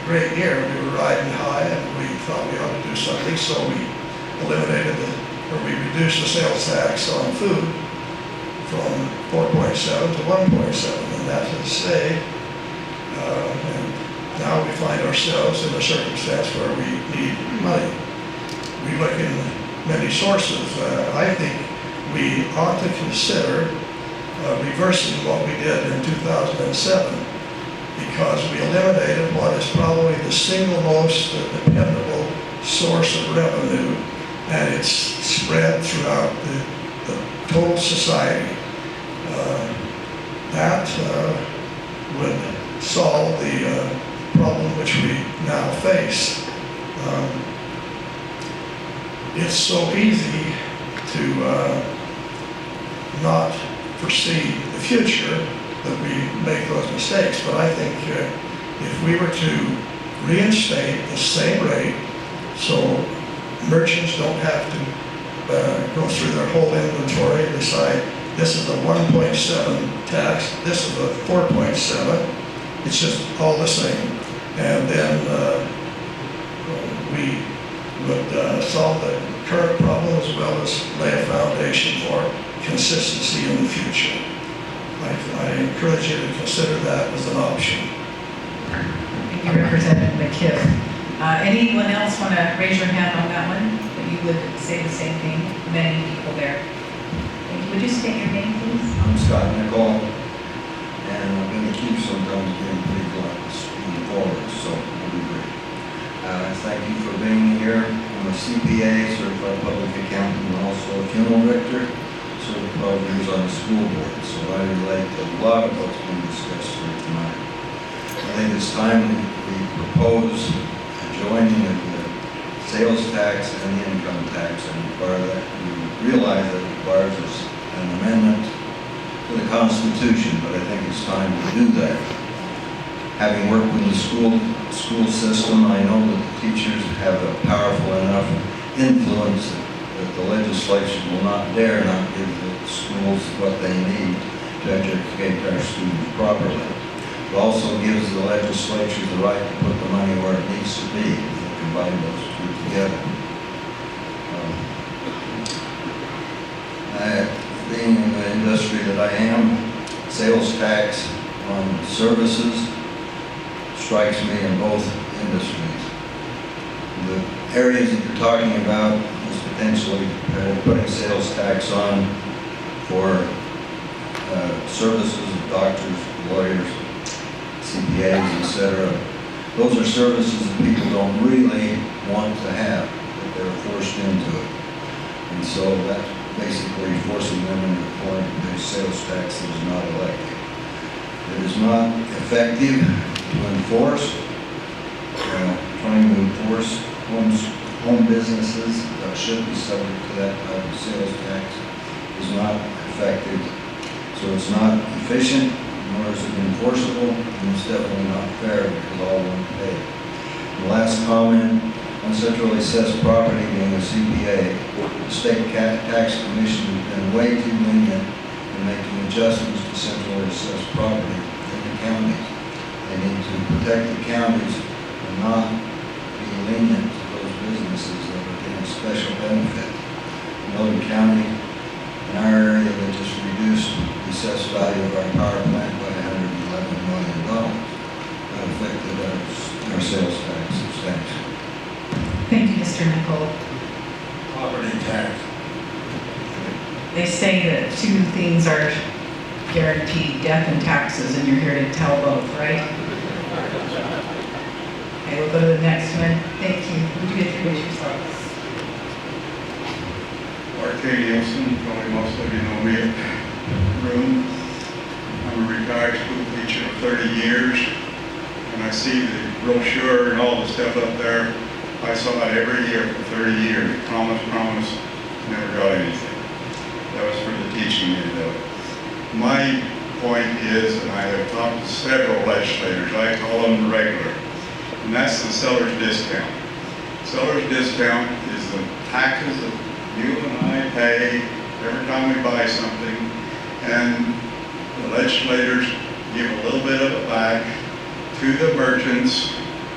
great year. We were riding high and we thought we ought to do something. So we reduced the sales tax on food from 4.7 to 1.7, and that has stayed. And now we find ourselves in a circumstance where we need money. We look in many sources. I think we ought to consider reversing what we did in 2007 because we eliminated what is probably the single most dependable source of revenue, and it's spread throughout the total society. That would solve the problem which we now face. It's so easy to not foresee the future that we make those mistakes, but I think if we were to reinstate the same rate so merchants don't have to go through their whole inventory and decide this is a 1.7 tax, this is a 4.7, it's just all the same. And then we would solve the current problem as well as lay a foundation for consistency in the future. I encourage you to consider that as an option. Thank you, Representative McKibb. Anyone else want to raise your hand on that one? That you would say the same thing? Many people there. Thank you. Would you state your name, please? I'm Scott Nicol, and I've been accused sometimes of being pretty glass moving forward, so I'll be great. Thank you for being here. I'm a CPA, certified public accountant, and also a funeral director, served 12 years on the school board, so I relate to a lot of what's been discussed here tonight. think it's time we propose joining the sales tax and the income tax and require that. We realize that it requires us an amendment to the Constitution, but I think it's time to do that. Having worked with the school system, I know that the teachers have a powerful enough influence that the legislature will not dare not give the schools what they need to educate our students properly. It also gives the legislature the right to put the money where it needs to be if they combine those two together. Being in the industry that I am, sales tax on services strikes me in both industries. The areas that you're talking about is potentially putting sales tax on for services of doctors, lawyers, CPAs, etc. Those are services that people don't really want to have, that they're forced into it. And so that's basically forcing them into a point to pay sales tax that is not elected. It is not effective to enforce. Trying to enforce home businesses that should be subject to that type of sales tax is not effective. So it's not efficient, nor is it enforceable, and it's definitely not fair because all won't pay. The last comment on centrally assessed property being a CPA, the state tax commission has been way too lenient in making adjustments to centrally assessed property in the counties. They need to protect the counties and not be lenient to those businesses that are getting special benefit. Miller County, in our area, they just reduced the assessed value of our power plant by $111 million. That affected our sales tax substantially. Thank you, Mr. Nicole. Property tax. They say that two things are guaranteed, death and taxes, and you're here to tell both, right? Okay, we'll go to the next one. Thank you. Would you introduce yourselves? R.K. Nielsen, probably most of you know me at room. I'm a retired school teacher of 30 years, and I see the brochure and all the stuff up there. I saw it every year for 30 years. Promise, never got anything. That was for the teaching aid though. My point is, and I have talked to several legislators, I call them regular, and that's the seller's discount. Seller's discount is the taxes that you and I pay every time we buy something, and the legislators give a little bit of it back to the merchants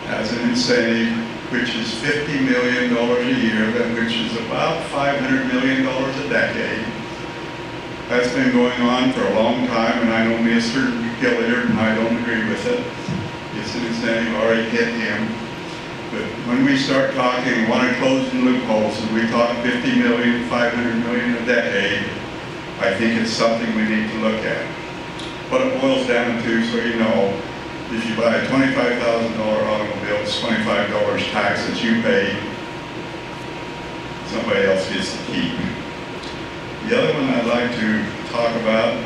as an incentive, which is $50 million a year, which is about $500 million a decade. That's been going on for a long time, and I know Mr. Gilliard, and I don't agree with it. It's an incentive already hit him. But when we start talking, want to close in loopholes, and we talk 50 million, 500 million a decade, I think it's something we need to look at. What it boils down to, so you know, if you buy a $25,000 automobile, it's $25 tax that you pay, somebody else gets to keep. The other one I'd like to talk about,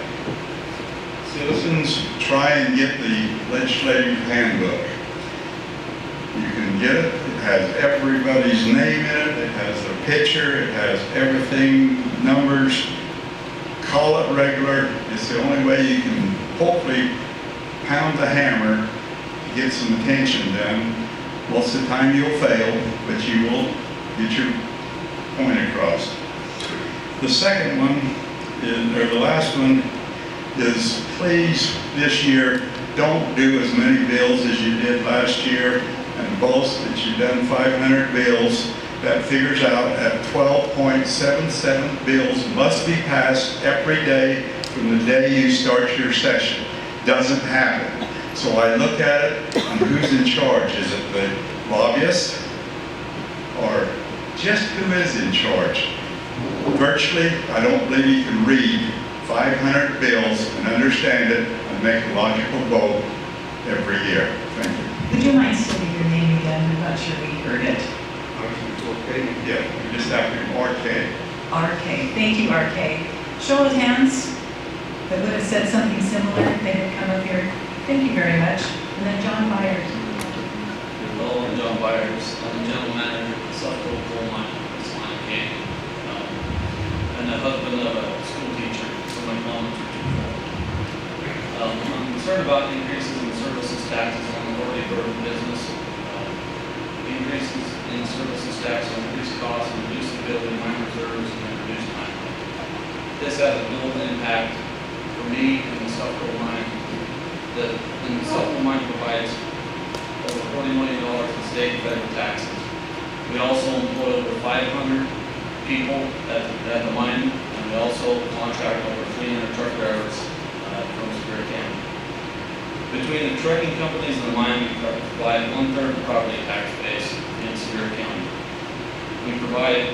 citizens try and get the legislative handbook. You can get it, it has everybody's name in it, it has their picture, it has everything, numbers. Call it regular, it's the only way you can hopefully pound the hammer to get some attention done. Most of the time you'll fail, but you will get your point across. The second one, or the last one, is please this year don't do as many bills as you did last year and boast that you've done 500 bills. That figures out at 12.77 bills must be passed every day from the day you start your session. Doesn't happen. So I look at it and who's in charge? Is it the lobbyist or just who is in charge? Virtually, I don't believe you can read 500 bills and understand it and make a logical vote every year. Thank you. Would you mind stating your name again? I'm not sure we heard it. Yeah, you just have to RK. RK. Thank you, RK. Show of hands that would have said something similar if they had come up here. Thank you very much. And then John Byers. Hello, I'm John Byers. I'm the general manager of the South Dakota Coal Mine in Salina Canyon. And the husband of a school teacher, so my comments are twofold. I'm concerned about increases in services taxes on the already burdened business. Increases in services tax will increase costs and reduce the ability of mine reserves and reduce mine. This has a dual impact for me and the South Dakota Mine. The South Dakota Mine provides over $40 million in state and federal taxes. We also employ over 500 people at the mine, and we also contract over 300 truck drivers from Sevier County. Between the trucking companies and the mine, we provide 1/3 of the property tax base in Sevier County. We provide,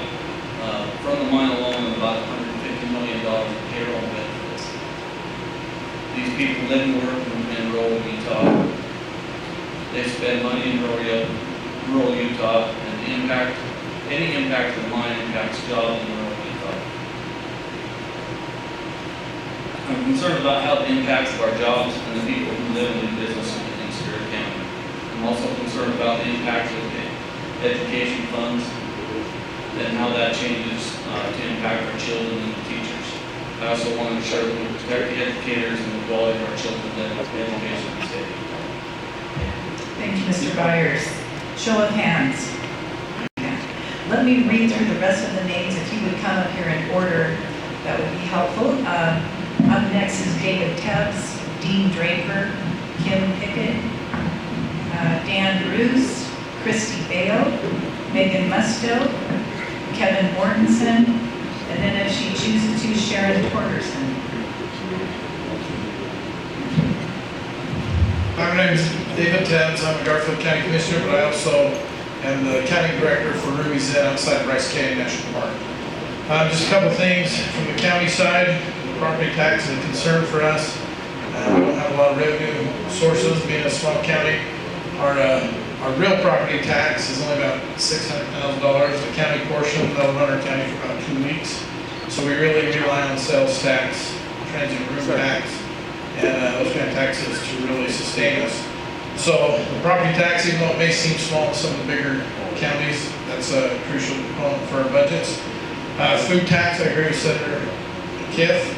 from the mine alone, about $150 million in payroll benefits. These people live and work in rural Utah. They spend money in rural Utah, and any impact of the mine impacts jobs in rural Utah. I'm concerned about how it impacts our jobs and the people who live and do business in Sevier County. I'm also concerned about the impact of the education funds and how that changes to impact our children and the teachers. I also want to ensure that we protect the educators and the quality of our children's education and safety. Thank you, Mr. Byers. Show of hands. Let me read through the rest of the names. If you would come up here in order, that would be helpful. Up next is David Tubbs, Dean Draper, Kim Pickett, Dan Bruce, Christy Bale, Megan Musto, Kevin Mortensen, and then if she chooses to, Sharon Torgerson. My name is David Tubbs. I'm a Garfield County Commissioner, but I also am the County Director for Ruby's Inn outside Bryce Canyon National Park. Just a couple things from the county side. Property tax is a concern for us. We don't have a lot of revenue sources, being a small county. Our real property tax is only about $600,000. The county portion, that'll run our county for about 2 weeks. So we really rely on sales tax, transient room tax, and those kind of taxes to really sustain us. So the property tax, even though it may seem small in some of the bigger counties, that's a crucial component for our budgets. Food tax, I agree with Senator Kith.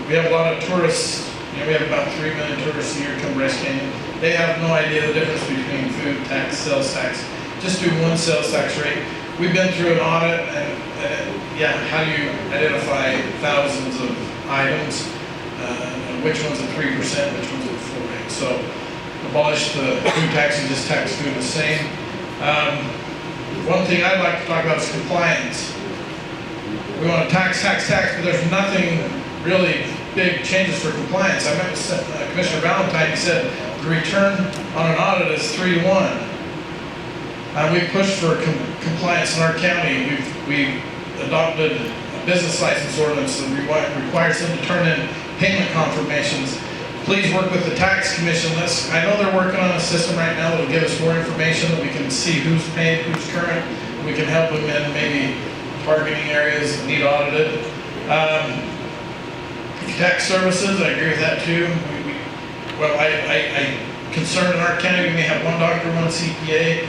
We have a lot of tourists. We have about 3 million tourists a year come Bryce Canyon. They have no idea the difference between food tax, sales tax. Just do one sales tax rate. We've been through an audit, and yeah, how do you identify thousands of items? And which one's at 3%, which one's at 4%? So abolish the food tax and just tax food the same. One thing I'd like to talk about is compliance. We want to tax, but there's nothing really big changes for compliance. I met with Commissioner Valentine. He said the return on an audit is 3-to-1. We pushed for compliance in our county. We've adopted a business license ordinance that requires them to turn in payment confirmations. Please work with the tax commission. I know they're working on a system right now that will give us more information that we can see who's paid, who's current. We can help them in maybe targeting areas that need audited. Tax services, I agree with that too. I concerned in our county, we may have one doctor, one CPA,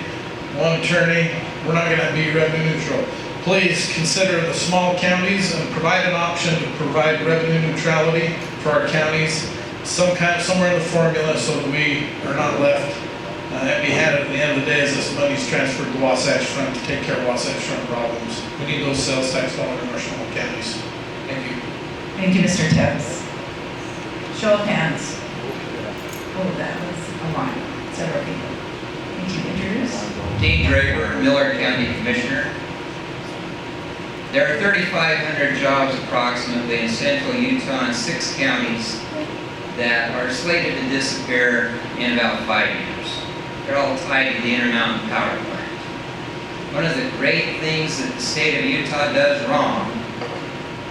one attorney. We're not going to be revenue neutral. Please consider the small counties and provide an option to provide revenue neutrality for our counties, somewhere in the formula, so that we are not left empty-handed at the end of the day as this money's transferred to Wasatch Front to take care of Wasatch Front problems. We need those sales tax dollars in our small counties. Thank you. Thank you, Mr. Tubbs. Show of hands. Oh, that was a lot. Several people. Thank you. Introduce. Dean Draper, Miller County Commissioner. There are 3,500 jobs approximately in central Utah and 6 counties that are slated to disappear in about 5 years. They're all tied to the Intermountain Power Plant. One of the great things that the state of Utah does wrong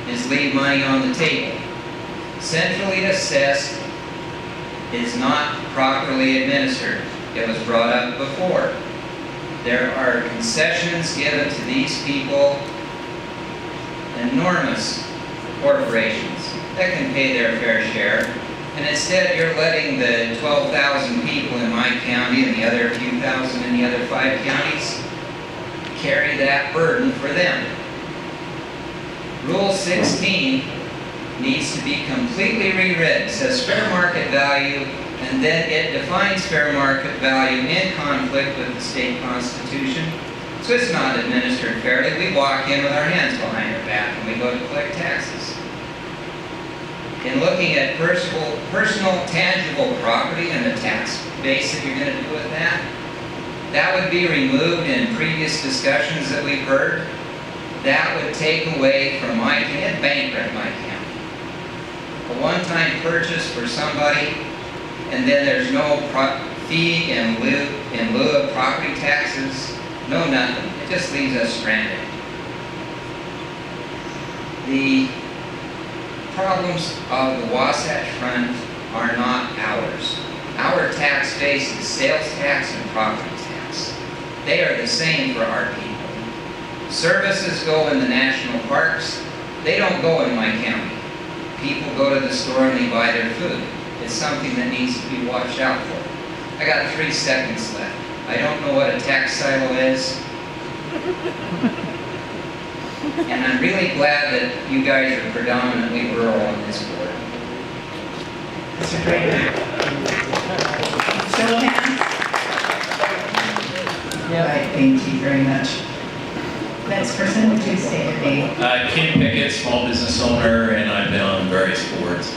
is leave money on the table. Centrally assessed is not properly administered. It was brought up before. There are concessions given to these people, enormous corporations that can pay their fair share. And instead, you're letting the 12,000 people in my county and the other few thousand in the other 5 counties carry that burden for them. Rule 16 needs to be completely rewritten. It says fair market value, and then it defines fair market value in conflict with the state constitution. So it's not administered fairly. We walk in with our hands behind our back when we go to collect taxes. In looking at personal tangible property and the tax base that you're going to do with that, that would be removed in previous discussions that we've heard. That would take away from my county, it bankrupt my county. A one-time purchase for somebody, and then there's no fee in lieu of property taxes, no nothing. It just leaves us stranded. The problems of the Wasatch Front are not ours. Our tax base is sales tax and property tax. They are the same for our people. Services go in the national parks. They don't go in my county. People go to the store and they buy their food. It's something that needs to be watched out for. I got 3 seconds left. I don't know what a tax silo is. And I'm really glad that you guys are predominantly rural on this board. Mr. Draper. Show of hands. Right, thank you very much. Next person, would you state your name? Ken Pickett, small business owner, and I've been on various boards.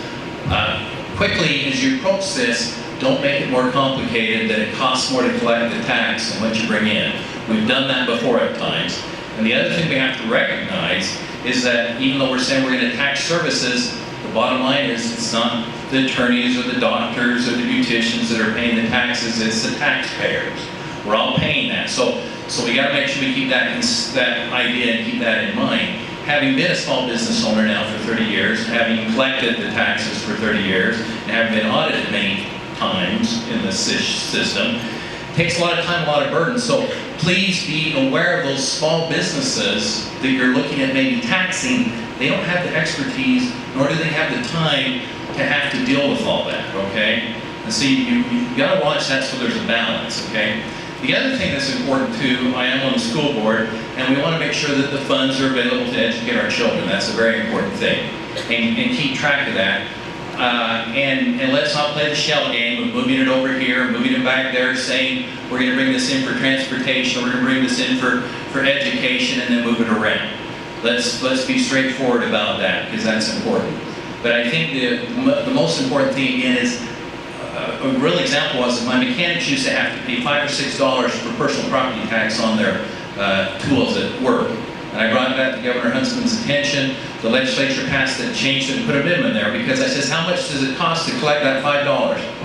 Quickly, as you approach this, don't make it more complicated that it costs more to collect the tax than what you bring in. We've done that before at times. And the other thing we have to recognize is that even though we're saying we're going to tax services, the bottom line is it's not the attorneys or the doctors or the beauticians that are paying the taxes, it's the taxpayers. We're all paying that. So we got to make sure we keep that idea and keep that in mind. Having been a small business owner now for 30 years, having collected the taxes for 30 years, and having been audited many times in the system, takes a lot of time, a lot of burden. So please be aware of those small businesses that you're looking at maybe taxing. They don't have the expertise, nor do they have the time to have to deal with all that, okay? And see, you've got to watch that so there's a balance, okay? The other thing that's important too, I am on the school board, and we want to make sure that the funds are available to educate our children. That's a very important thing, and keep track of that. And let's not play the shell game of moving it over here, moving it back there, saying we're going to bring this in for transportation, or we're going to bring this in for education, and then move it around. Let's be straightforward about that, because that's important. But I think the most important thing again is a real example was my mechanics used to have to pay $5 or $6 for personal property tax on their tools at work. And I brought that to Governor Huntsman's attention. The legislature passed it, changed it, and put a amendment there because I says, how much does it cost to collect that $5?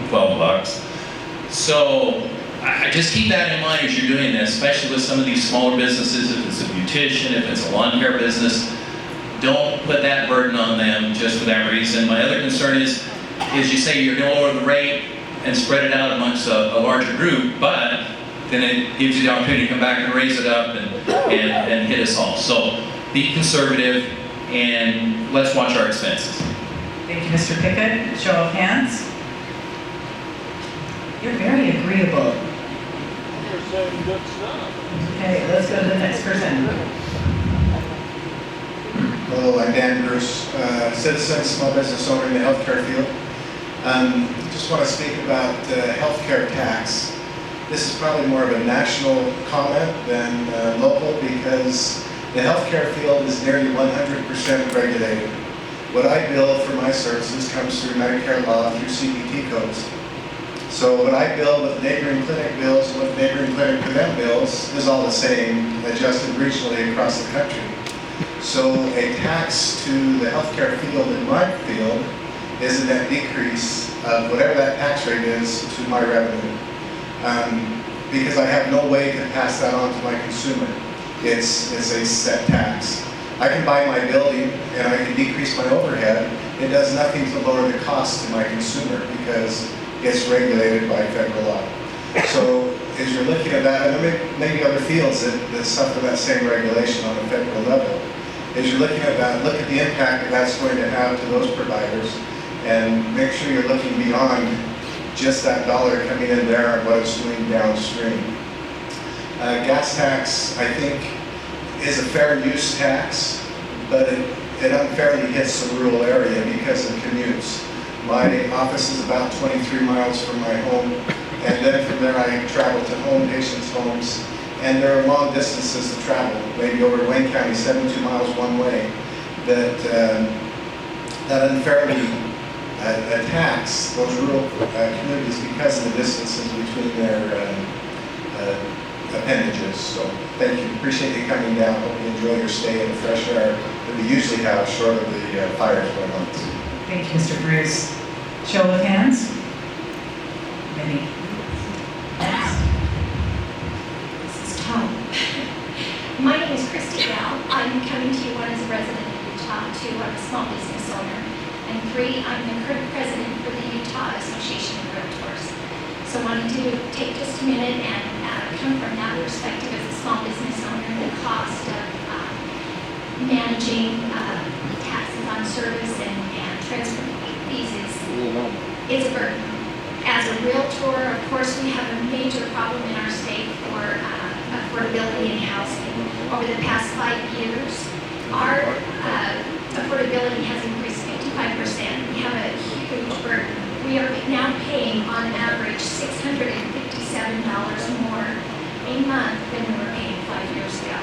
$12. So I just keep that in mind as you're doing this, especially with some of these smaller businesses. If it's a beautician, if it's a lawn care business, don't put that burden on them just for that reason. My other concern is you say you're going to lower the rate and spread it out amongst a larger group, but then it gives you the opportunity to come back and raise it up and hit us all. So be conservative and let's watch our expenses. Thank you, Mr. Pickett. Show of hands. You're very agreeable. You're saying good stuff. Okay, let's go to the next person. Hello, I'm Dan Bruce, citizen, small business owner in the healthcare field. Just want to speak about healthcare tax. This is probably more of a national comment than local because the healthcare field is nearly 100% regulated. What I bill for my services comes through Medicare law, through CPT codes. So what I bill with neighboring clinic bills and what neighboring clinic to them bills is all the same, adjusted regionally across the country. So a tax to the healthcare field in my field is a net decrease of whatever that tax rate is to my revenue. Because I have no way to pass that on to my consumer. It's a set tax. I can buy my building and I can decrease my overhead. It does nothing to lower the cost to my consumer because it's regulated by federal law. So as you're looking at that, and there may be other fields that suffer that same regulation on a federal level. As you're looking at that, look at the impact that that's going to have to those providers and make sure you're looking beyond just that dollar coming in there and what it's doing downstream. Gas tax, I think, is a fair use tax, but it unfairly hits the rural area because of commutes. My office is about 23 miles from my home, and then from there I travel to patients' homes, and there are long distances to travel, maybe over Wayne County, 72 miles one way, that unfairly attacks those rural communities because of the distances between their appendages. So thank you, appreciate you coming down, hope you enjoy your stay in the fresh air that we usually have short of the fires going on. Thank you, Mr. Bruce. Show of hands. Any? This is Tom. My name is Christy Gal. I'm coming to you, one, as a resident of Utah, two, I'm a small business owner, and three, I'm the current president for the Utah Association of Realtors. So wanted to take just a minute and come from that perspective as a small business owner, the cost of managing taxes on service and transfer fees is a burden. As a realtor, of course, we have a major problem in our state for affordability in housing. Over the past 5 years, our affordability has increased 55%. We have a huge burden. We are now paying, on average, $657 more a month than we were paying 5 years ago.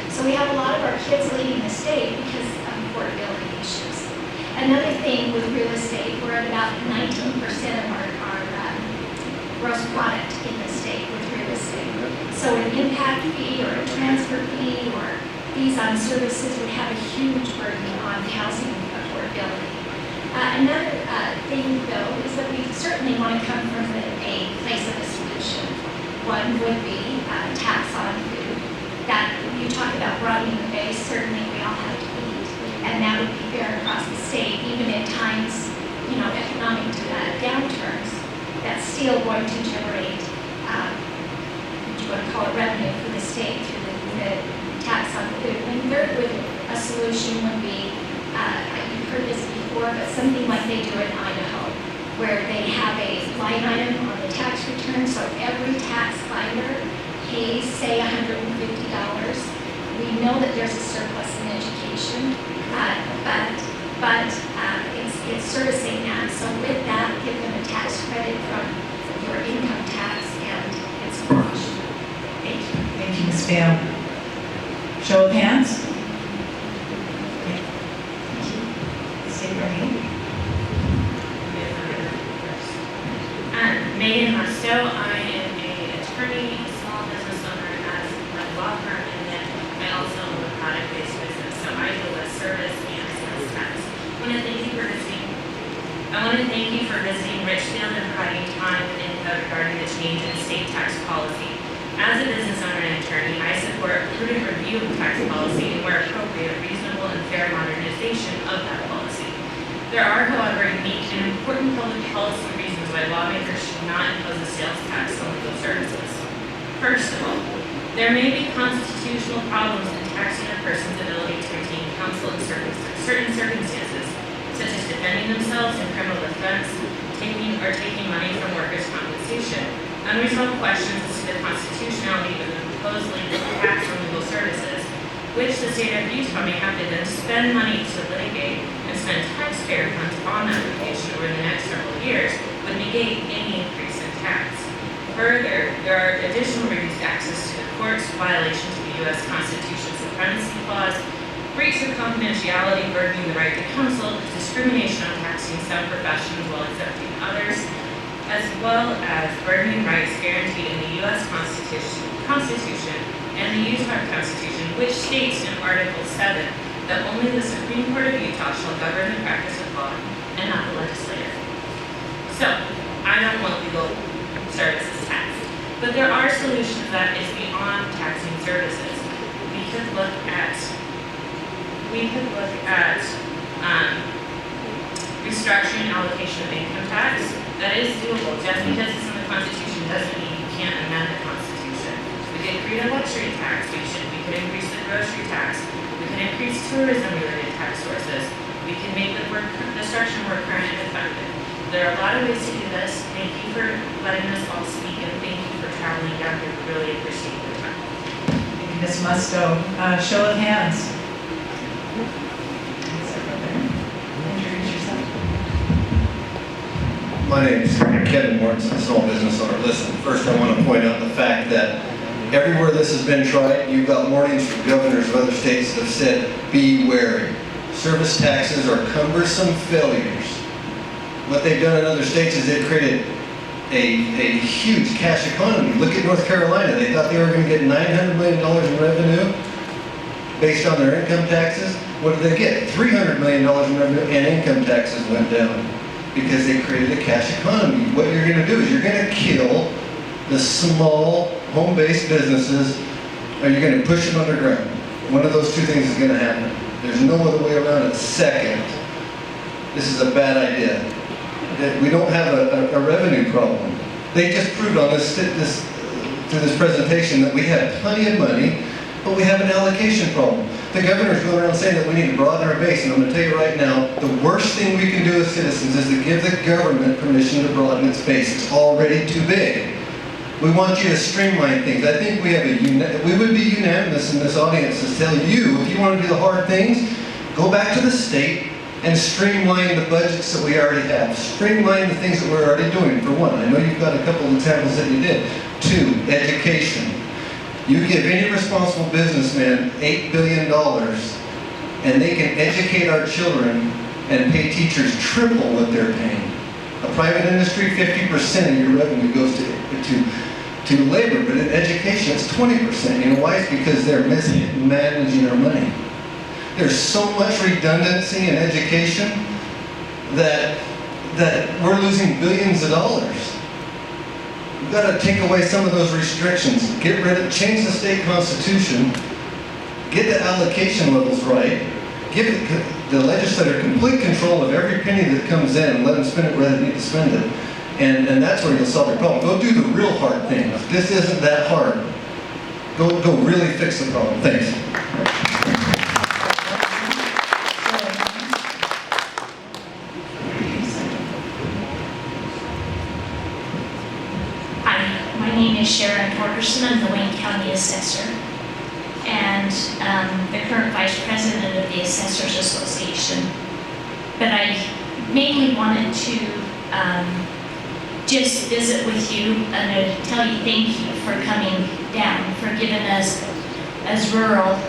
So we have a lot of our kids leaving the state because of affordability issues. Another thing with real estate, we're at about 19% of our gross product in the state with real estate. So an impact fee or a transfer fee or fees on services would have a huge burden on housing affordability. Another thing, though, is that we certainly want to come from a place of a solution. One would be tax on food. That you talk about broadening the base, certainly we all have to eat, and that would be fair across the state, even in times, economic downturns. That's still going to generate, what you want to call it, revenue for the state through the tax on food. And third, a solution would be, you've heard this before, but something like they do in Idaho, where they have a line item on the tax return, so every tax filer pays, say, $150. We know that there's a surplus in education, but it's servicing that. So with that, give them a tax credit from your income tax, and it's a wash. Thank you. Thank you, Ms. Bale. Show of hands. State your name. Megan Musto. I am an attorney, small business owner at a law firm, and then I also own a product-based business. So I deal with service and sales tax. I want to thank you for visiting Richfield and providing time and input regarding the change in state tax policy. As a business owner and attorney, I support prudent review of tax policy and, where appropriate, reasonable and fair modernization of that policy. There are, however, unique and important public policy reasons why lawmakers should not impose a sales tax on legal services. First of all, there may be constitutional problems in taxing a person's ability to retain counsel in certain circumstances, such as defending themselves in criminal defense, taking money from workers' compensation. Unresolved questions as to the constitutionality of the proposed legal tax on legal services, which the state of Utah may have to then spend money to litigate and spend taxpayer funds on that litigation over the next several years, would negate any increase in tax. Further, there are additional reduced access to the courts, violations of the U.S. Constitution supremacy clause, breach of confidentiality burdening the right to counsel, discrimination on taxing some professions while accepting others, as well as burdening rights guaranteed in the U.S. Constitution and the Utah Constitution, which states in Article 7 that only the Supreme Court of Utah shall govern the practice of law and not the legislature. So, I don't want legal services taxed, but there are solutions that is beyond taxing services. We could look at restructuring allocation of income tax. That is doable. Just because it's in the Constitution doesn't mean you can't amend the Constitution. We could create a luxury tax. We could increase the grocery tax. We could increase tourism-related tax sources. We can make the construction work current and effective. There are a lot of ways to do this. Thank you for letting us all speak, and thank you for traveling down here. We really appreciate your time. Thank you, Ms. Musto. Show of hands. Introduce yourself. My name is Kevin Mortensen, small business owner. Listen, first I want to point out the fact that everywhere this has been tried, you've got warnings from governors of other states that have said, be wary. Service taxes are cumbersome failures. What they've done in other states is they've created a huge cash economy. Look at North Carolina. They thought they were going to get $900 million in revenue based on their income taxes. What did they get? $300 million in revenue, and income taxes went down because they created a cash economy. What you're going to do is you're going to kill the small home-based businesses, or you're going to push them underground. One of those two things is going to happen. There's no other way around it. Second, this is a bad idea. That we don't have a revenue problem. They just proved on through this presentation that we have plenty of money, but we have an allocation problem. The governor's going around saying that we need to broaden our base, and I'm going to tell you right now, the worst thing we can do as citizens is to give the government permission to broaden its base. It's already too big. We want you to streamline things. I think we have we would be unanimous in this audience to tell you, if you want to do the hard things, go back to the state and streamline the budgets that we already have. Streamline the things that we're already doing, for one. I know you've got a couple of examples that you did. Two, education. You give any responsible businessman $8 billion, and they can educate our children and pay teachers triple what they're paying. A private industry, 50% of your revenue goes to labor, but in education, it's 20%. You know why? It's because they're mismanaging our money. There's so much redundancy in education that we're losing billions of dollars. We've got to take away some of those restrictions, change the state constitution, get the allocation levels right, give the legislature complete control of every penny that comes in and let them spend it where they need to spend it. And that's where you'll solve your problem. Go do the real hard things. This isn't that hard. Go really fix the problem. Thanks. Hi, my name is Sharon Torgerson. I'm the Wayne County Assessor and the current Vice President of the Assessors Association. But I mainly wanted to just visit with you and tell you thank you for coming down, for giving us, as rural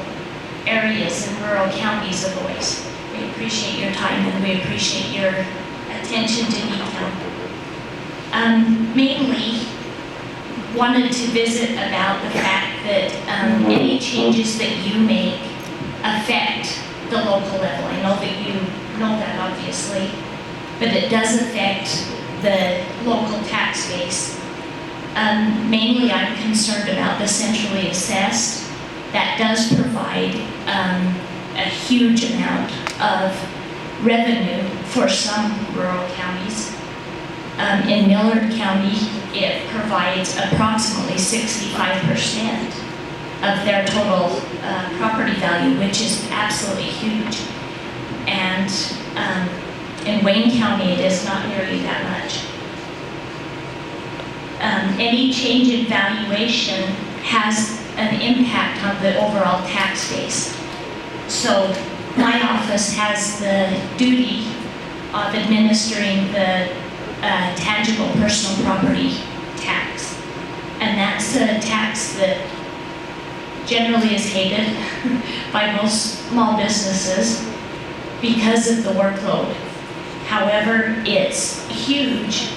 areas and rural counties, a voice. We appreciate your time and we appreciate your attention to detail. Mainly wanted to visit about the fact that any changes that you make affect the local level. I know that you know that, obviously, but it does affect the local tax base. Mainly I'm concerned about the centrally assessed. That does provide a huge amount of revenue for some rural counties. In Millard County, it provides approximately 65% of their total property value, which is absolutely huge. And in Wayne County, it is not nearly that much. Any change in valuation has an impact on the overall tax base. So my office has the duty of administering the tangible personal property tax. And that's a tax that generally is hated by most small businesses because of the workload. However, it's huge.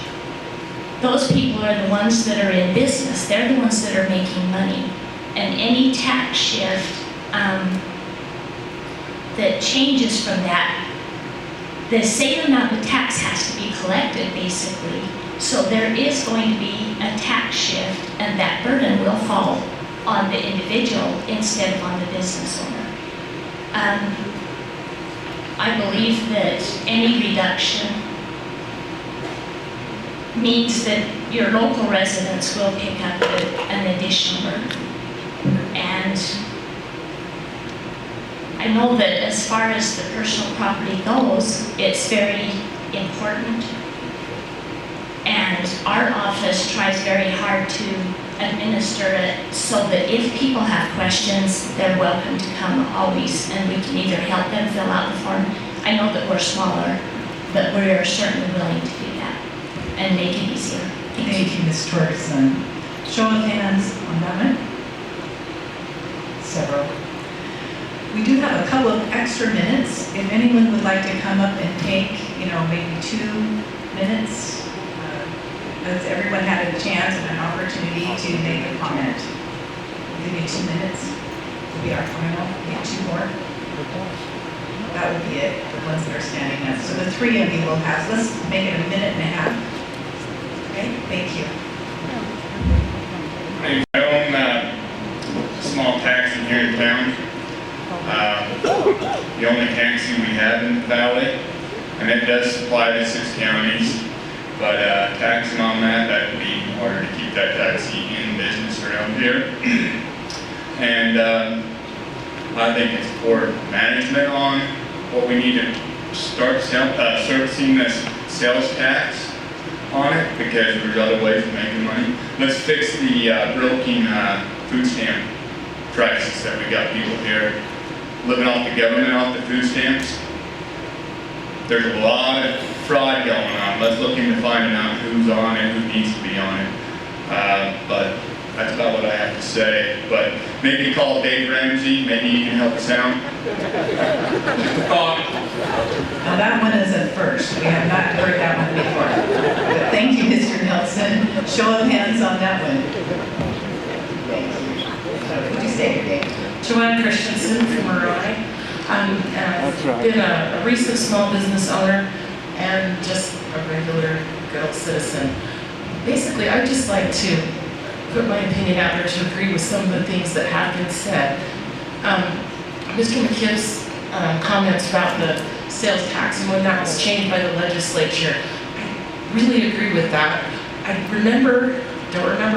Those people are the ones that are in business. They're the ones that are making money. And any tax shift that changes from that, the same amount of tax has to be collected, basically. So there is going to be a tax shift, and that burden will fall on the individual instead of on the business owner. I believe that any reduction means that your local residents will pick up an additional burden. And I I know that as far as the personal property goes, it's very important. And our office tries very hard to administer it so that if people have questions, they're welcome to come always, and we can either help them fill out the form. I know that we're smaller, but we're certainly willing to do that and make it easier. Thank you, Ms. Torgerson. Show of hands on that one. Several. We do have a couple of extra minutes. If anyone would like to come up and take, maybe 2 minutes, has everyone had a chance and an opportunity to make a comment? We'll give you 2 minutes. Will be our final. We have 2 more. That would be it, the ones that are standing up. So the 3 of you will have, let's make it a minute and a half. Okay, thank you. I own a small taxi here in town. The only taxi we have in the valley, and it does supply to 6 counties. But taxing on that would be in order to keep that taxi in business around here. And I think it's poor management on what we need to start servicing this sales tax on it, because there's other ways of making money. Let's fix the broken food stamp prices that we got people here living off the government, off the food stamps. There's a lot of fraud going on. Let's look into finding out who's on it, who needs to be on it. But that's about what I have to say. But maybe call Dave Ramsey. Maybe he can help us out. Just a thought. Now that one is at first. We have not heard that one before. But thank you, Mr. Nelson. Show of hands on that one. Would you say your name? Joanne Christensen from Marai. I've been a recent small business owner and just a regular good old citizen. Basically, I'd just like to put my opinion out there to agree with some of the things that have been said. Mr. McKibb's comments about the sales tax and when that was changed by the legislature, I really agree with that. I don't remember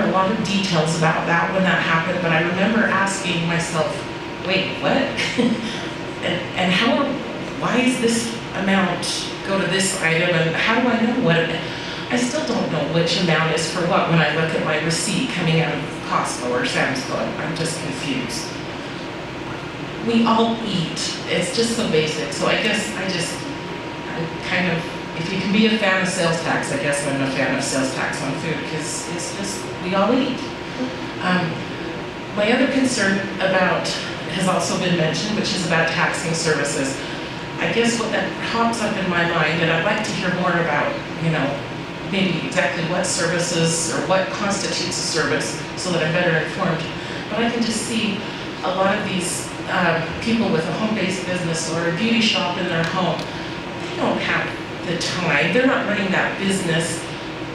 a lot of details about that when that happened, but I remember asking myself, wait, what? and why is this amount go to this item, and how do I know what I still don't know which amount is for what when I look at my receipt coming out of Costco or Sam's Club. I'm just confused. We all eat. It's just so basic. So I guess if you can be a fan of sales tax, I guess I'm a fan of sales tax on food, because it's just, we all eat. My other concern has also been mentioned, which is about taxing services. I guess what that pops up in my mind, and I'd like to hear more about, maybe exactly what services or what constitutes a service so that I'm better informed. But I can just see a lot of these people with a home-based business or a beauty shop in their home, they don't have the time. They're not running that business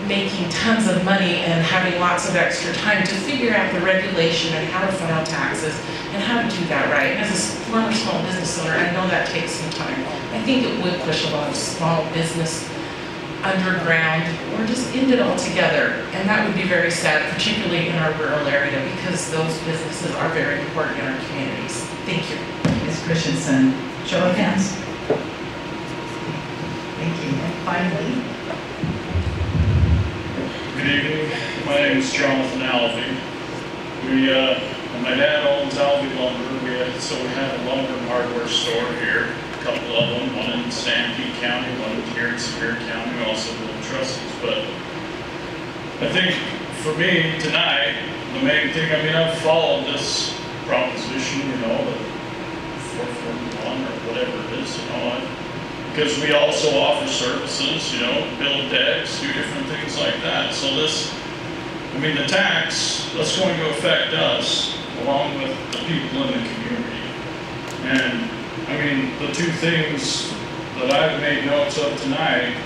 making tons of money and having lots of extra time to figure out the regulation and how to file taxes and how to do that right. And as a former small business owner, I know that takes some time. I think it would push a lot of small business underground or just end it all together. And that would be very sad, particularly in our rural area, because those businesses are very important in our communities. Thank you. Ms. Christensen, show of hands. Thank you. And finally, good evening. My name is Jonathan Alvey. My dad owns Alvey Lumber. We have a lumber and hardware store here. A couple of them, one in Sanpete County, one here in Sevier County. We also build trusses. But I think for me tonight, the main thing, I've followed this proposition, the 441 or whatever it is, because we also offer services, build decks, do different things like that. So the tax, that's going to affect us along with the people in the community. And the two things that I've made notes of tonight,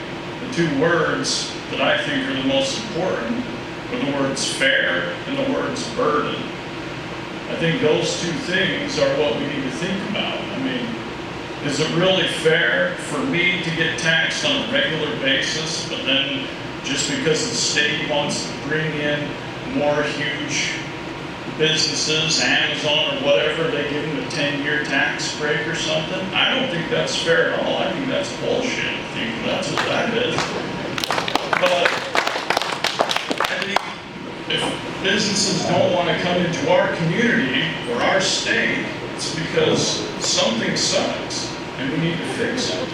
the two words that I think are the most important are the words fair and the words burden. I think those two things are what we need to think about. Is it really fair for me to get taxed on a regular basis, but then just because the state wants to bring in more huge businesses, Amazon or whatever, they give them a 10-year tax break or something. I don't think that's fair at all. I think that's bullshit. I think that's what that is. But I think if businesses don't want to come into our community or our state, it's because something sucks and we need to fix it.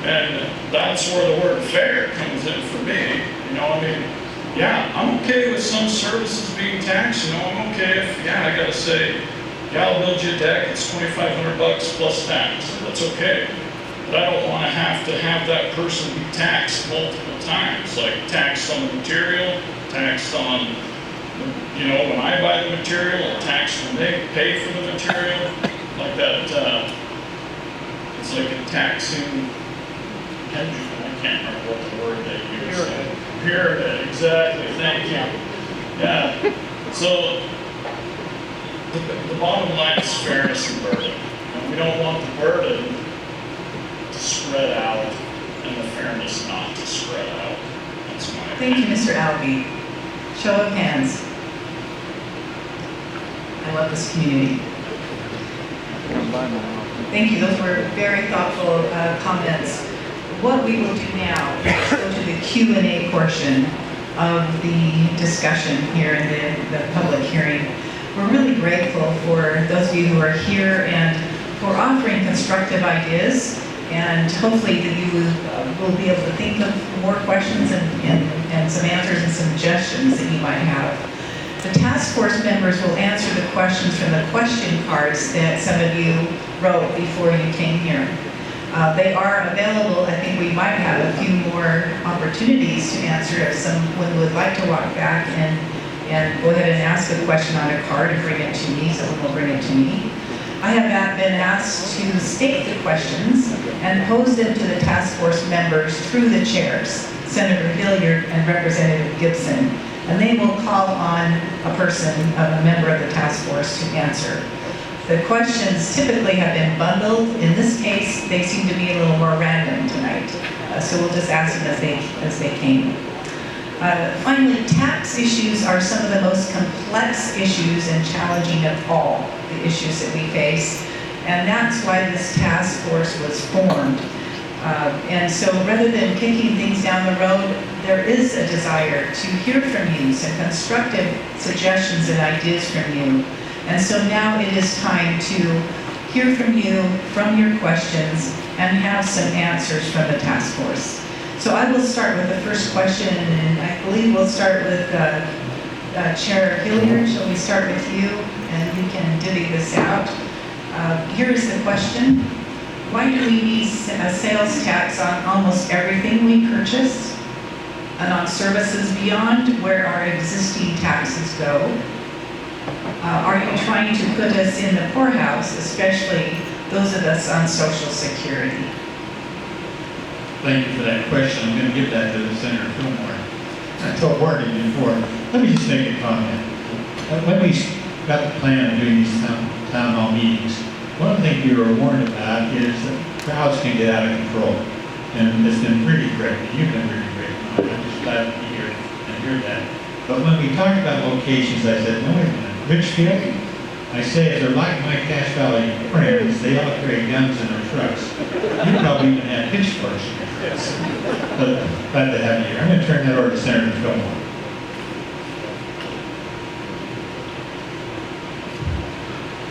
And that's where the word fair comes in for me. You know, I mean, yeah, I'm okay with some services being taxed. You know, I'm okay if, yeah, I gotta say, yeah, I'll build you a deck, it's $2,500 plus tax. That's okay. But I don't wanna have to have that person be taxed multiple times, like taxed on the material, taxed on, you know, when I buy the material, or taxed when they pay for the material, like that, it's like a taxing pendulum. I can't remember what the word they use. Pyramid, exactly, thank you. Yeah, so the bottom line is fairness and burden. And we don't want the burden to spread out and the fairness not to spread out. That's my Thank you, Mr. Albee. Show of hands. I love this community. Thank you, those were very thoughtful comments. What we will do now is go to the Q&A portion of the discussion here in the public hearing. We're really grateful for those of you who are here and for offering constructive ideas, and hopefully that you will be able to think of more questions and some answers and suggestions that you might have. The task force members will answer the questions from the question cards that some of you wrote before you came here. They are available. I think we might have a few more opportunities to answer if someone would like to walk back and go ahead and ask a question on a card and bring it to me. Someone will bring it to me. I have been asked to state the questions and pose them to the task force members through the chairs, Senator Hilliard and Representative Gibson, and they will call on a member of the task force to answer. The questions typically have been bundled. In this case, they seem to be a little more random tonight. So we'll just ask them as they came. Finally, tax issues are some of the most complex issues and challenging of all the issues that we face. And that's why this task force was formed. And so rather than kicking things down the road, there is a desire to hear from you, some constructive suggestions and ideas from you. And so now it is time to hear from you, from your questions, and have some answers from the task force. So I will start with the first question, and I believe we'll start with Chair Hilliard. Shall we start with you, and you can divvy this out. Here is the question. Why do we need a sales tax on almost everything we purchase and on services beyond where our existing taxes go? Are you trying to put us in the poorhouse, especially those of us on Social Security? Thank you for that question. I'm going to give that to Senator Fillmore. I told Marty before, let me just make a comment. When we got the plan of doing these town hall meetings, one of the things we were warned about is that crowds can get out of control. And it's been really great. You've been really great. I'm just glad to be here and hear that. But when we talked about locations, I said, no, wait a minute. Richfield, I say, if they're like my Cache Valley friends, they all carry guns in their trucks. You probably even have pitchforks in your trucks. But glad to have you here. I'm going to turn that over to Senator Fillmore.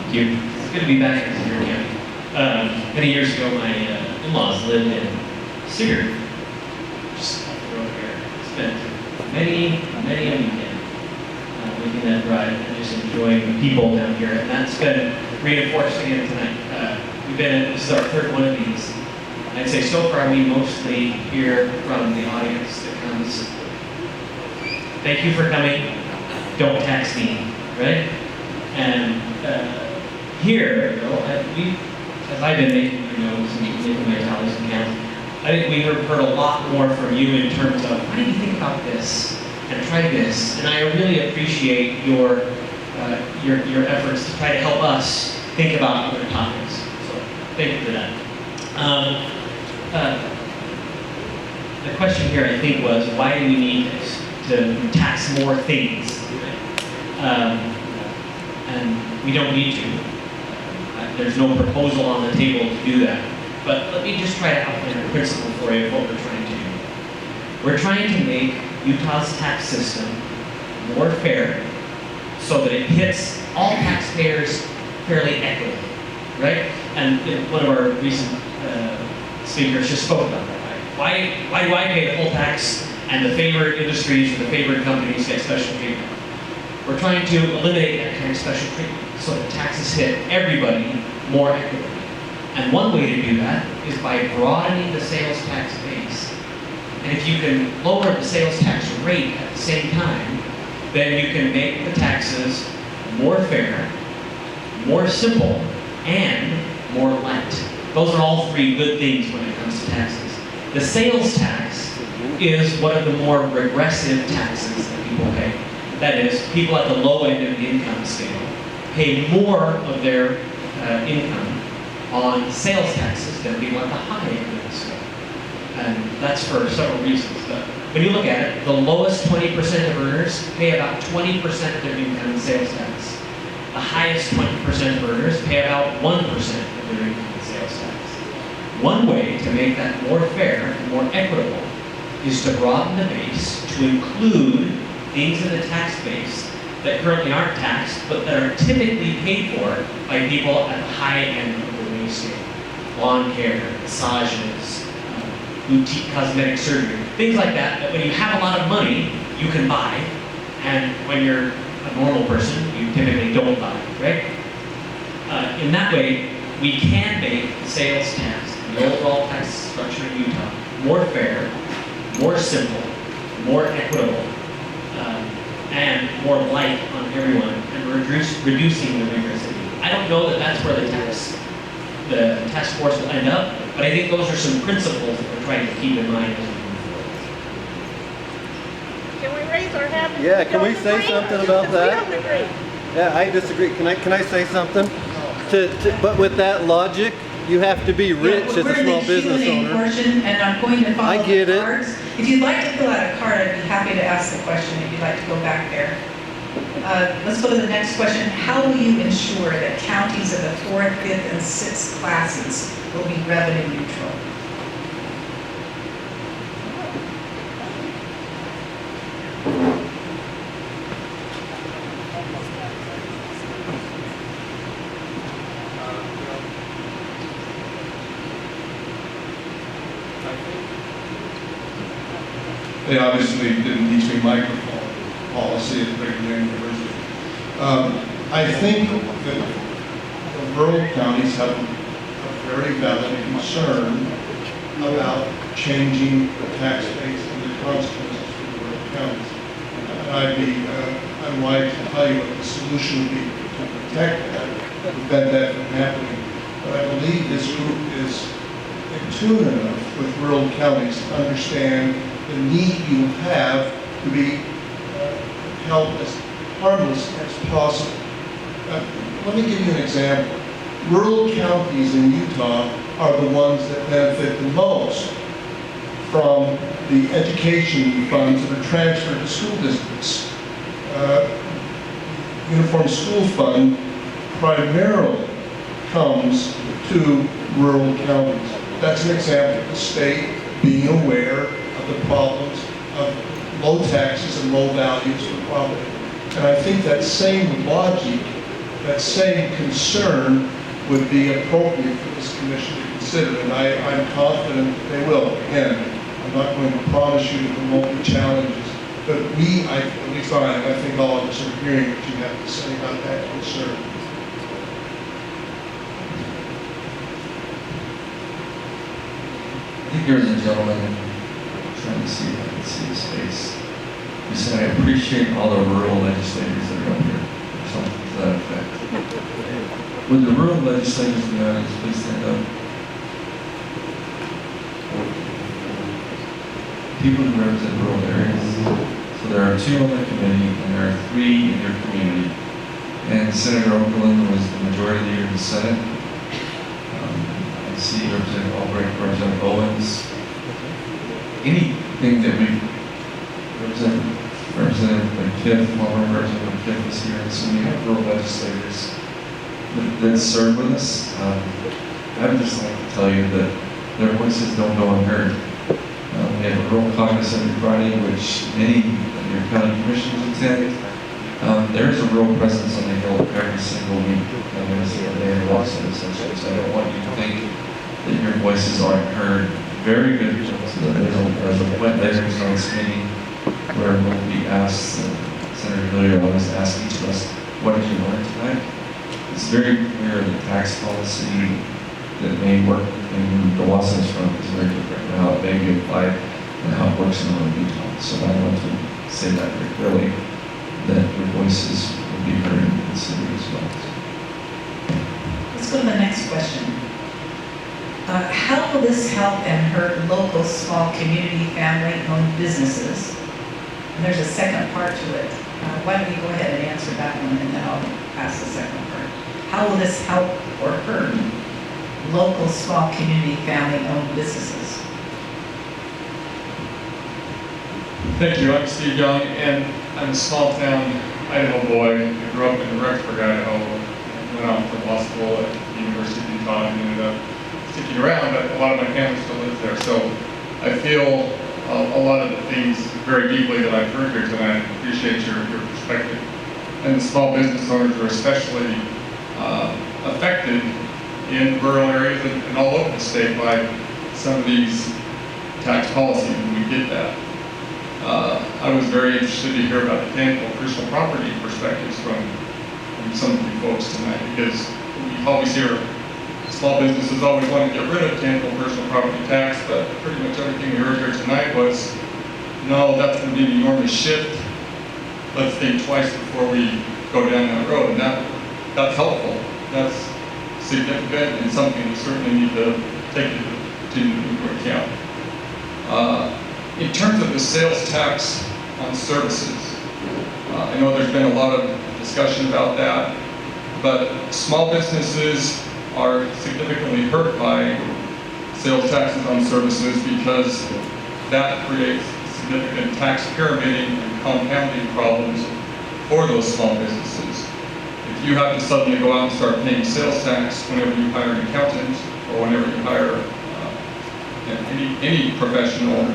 Thank you. It's good to be back in Sevier County. Many years ago, my in-laws lived in Sevier, just off the road here. Spent many a weekend making that drive and just enjoying the people down here. And that's been reinforced again tonight. This is our third one of these. I'd say so far we mostly hear from the audience that comes, thank you for coming, don't tax me, right? And here, as I've been making my notes and making my tallies and counts, I think we heard a lot more from you in terms of, why do you think about this? And try this. And I really appreciate your efforts to try to help us think about other topics. So thank you for that. The question here, I think, was why do we need to tax more things? and we don't need to. There's no proposal on the table to do that. But let me just try to outline a principle for you of what we're trying to do. We're trying to make Utah's tax system more fair so that it hits all taxpayers fairly equitably, right? And one of our recent speakers just spoke about that, right? Why do I pay the full tax and the favored industries and the favored companies get special treatment? We're trying to eliminate that kind of special treatment so that taxes hit everybody more equitably. And one way to do that is by broadening the sales tax base. And if you can lower the sales tax rate at the same time, then you can make the taxes more fair, more simple, and more light. Those are all three good things when it comes to taxes. The sales tax is one of the more regressive taxes that people pay. That is, people at the low end of the income scale pay more of their income on sales taxes than people at the high end of the scale. And that's for several reasons. But when you look at it, the lowest 20% of earners pay about 20% of their income in sales tax. The highest 20% of earners pay about 1% of their income in sales tax. One way to make that more fair and more equitable is to broaden the base to include things in the tax base that currently aren't taxed, but that are typically paid for by people at the high end of the wage scale. Lawn care, massages, boutique cosmetic surgery, things like that, that when you have a lot of money, you can buy, and when you're a normal person, you typically don't buy, right? In that way, we can make the sales tax, the overall tax structure in Utah, more fair, more simple, more equitable, and more light on everyone, and reducing the regressivity. I don't know that that's where the task force will end up, but I think those are some principles that we're trying to keep in mind as we move forward. Can we raise our hand? Yeah, can we say something about that? We don't agree. Yeah, I disagree. Can I say something? But with that logic, you have to be rich as a small business We're in the Q&A owner. portion, and I'm going to follow I get the it. cards. If you'd like to fill out a card, I'd be happy to ask the question if you'd like to go back there. Let's go to the next question. How will you ensure that counties of the 4th, 5th, and 6th classes will be revenue neutral? They obviously didn't teach me microphone policy at Brigham Young University. I think that the rural counties have a very valid concern about changing the tax base and the consequences for the rural counties. I'm wise to tell you what the solution would be to protect that, prevent that from happening. But I believe this group is in tune enough with rural counties to understand the need you have to be held as harmless as possible. Let me give you an example. Rural counties in Utah are the ones that benefit the most from the education funds that are transferred to school districts. Uniform School Fund primarily comes to rural counties. That's an example of the state being aware of the problems of low taxes and low values for property. And I think that same logic, that same concern would be appropriate for this commission to consider, and I'm confident that they will. Again, I'm not going to promise you that there won't be challenges, but at least I think all of us are hearing what you have to say about that concern. I think there was a gentleman trying to see if I can see his face. He said, I appreciate all the rural legislators that are up here, or something to that effect. Would the rural legislators in the audience please stand up? People who represent rural areas. So there are 2 on the committee, and there are 3 in your community. And Senator Okerlund was the majority leader in the Senate. I see Representative Albright, Representative Owens. Anything that we Representative McKiff, former Representative campus here, and so we have rural legislators that serve with us. I would just like to tell you that their voices don't go unheard. We have a rural caucus every Friday, which many of your county commissioners attend. There is a real presence on the Hill every single week, every single day in Washington sessions. I don't want you to think that your voices aren't heard. Very good. There's a point later in this meeting where we'll be asked, Senator Hilliard always asks each of us, what did you learn tonight? It's very clear that tax policy that may work in the Wausau's front is very different from how it may be applied and how it works in northern Utah. So I want to say that very clearly, that your voices will be heard in the city as well. Let's go to the next question. How will this help and hurt local small community family-owned businesses? And there's a second part to it. Why don't you go ahead and answer that one, and then I'll ask the second part. How will this help or hurt local small community family-owned businesses? Thank you. I'm Steve Young, and I'm a small town Idaho boy. I grew up in Richfield, Idaho. Went off to law school at the University of Utah and ended up sticking around, but a lot of my family still lives there. So I feel a lot of the things very deeply that I've heard here tonight. I appreciate your perspective. And the small business owners are especially affected in rural areas and all over the state by some of these tax policies, and we get that. I was very interested to hear about the tangible personal property perspectives from some of you folks tonight, because we always hear small businesses always want to get rid of tangible personal property tax, but pretty much everything we heard here tonight was, no, that's going to be an enormous shift. Let's think twice before we go down that road, and that's helpful. That's significant and something we certainly need to take into account. In terms of the sales tax on services, I know there's been a lot of discussion about that, but small businesses are significantly hurt by sales taxes on services because that creates significant tax pyramiding and compounding problems for those small businesses. If you have to suddenly go out and start paying sales tax whenever you hire an accountant or whenever you hire any professional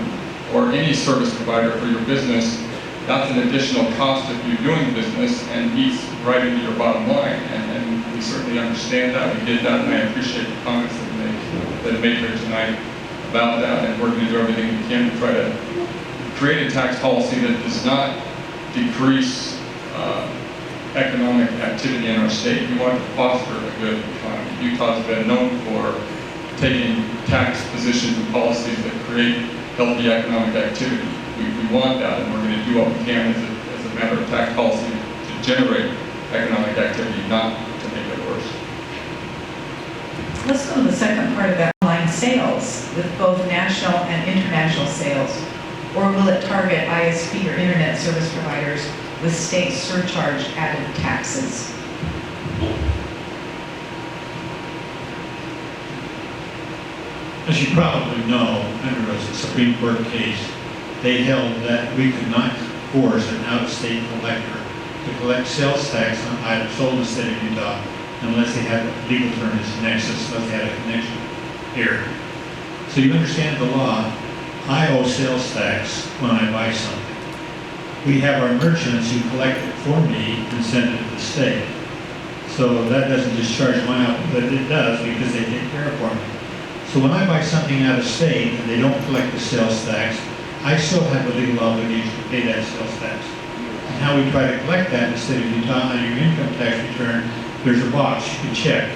or any service provider for your business, that's an additional cost of you doing business and eats right into your bottom line. And we certainly understand that, we get that, and I appreciate the comments that are made here tonight about that, and we're going to do everything we can to try to create a tax policy that does not decrease economic activity in our state. We want to foster a good economy. Utah's been known for taking tax positions and policies that create healthy economic activity. We want that, and we're going to do what we can as a matter of tax policy to generate economic activity, not to make it worse. Let's go to the second part of that, online sales with both national and international sales. Or will it target ISP or internet service providers with state surcharge added taxes? As you probably know, under a Supreme Court case, they held that we could not force an out-of-state collector to collect sales tax on items sold in the state of Utah unless they had, legal term is nexus, unless they had a connection here. So you understand the law. I owe sales tax when I buy something. We have our merchants who collect it for me and send it to the state. So that doesn't discharge my output, but it does because they take care of it for me. So when I buy something out of state and they don't collect the sales tax, I still have a legal obligation to pay that sales tax. And how we try to collect that in the state of Utah on your income tax return, there's a box you can check.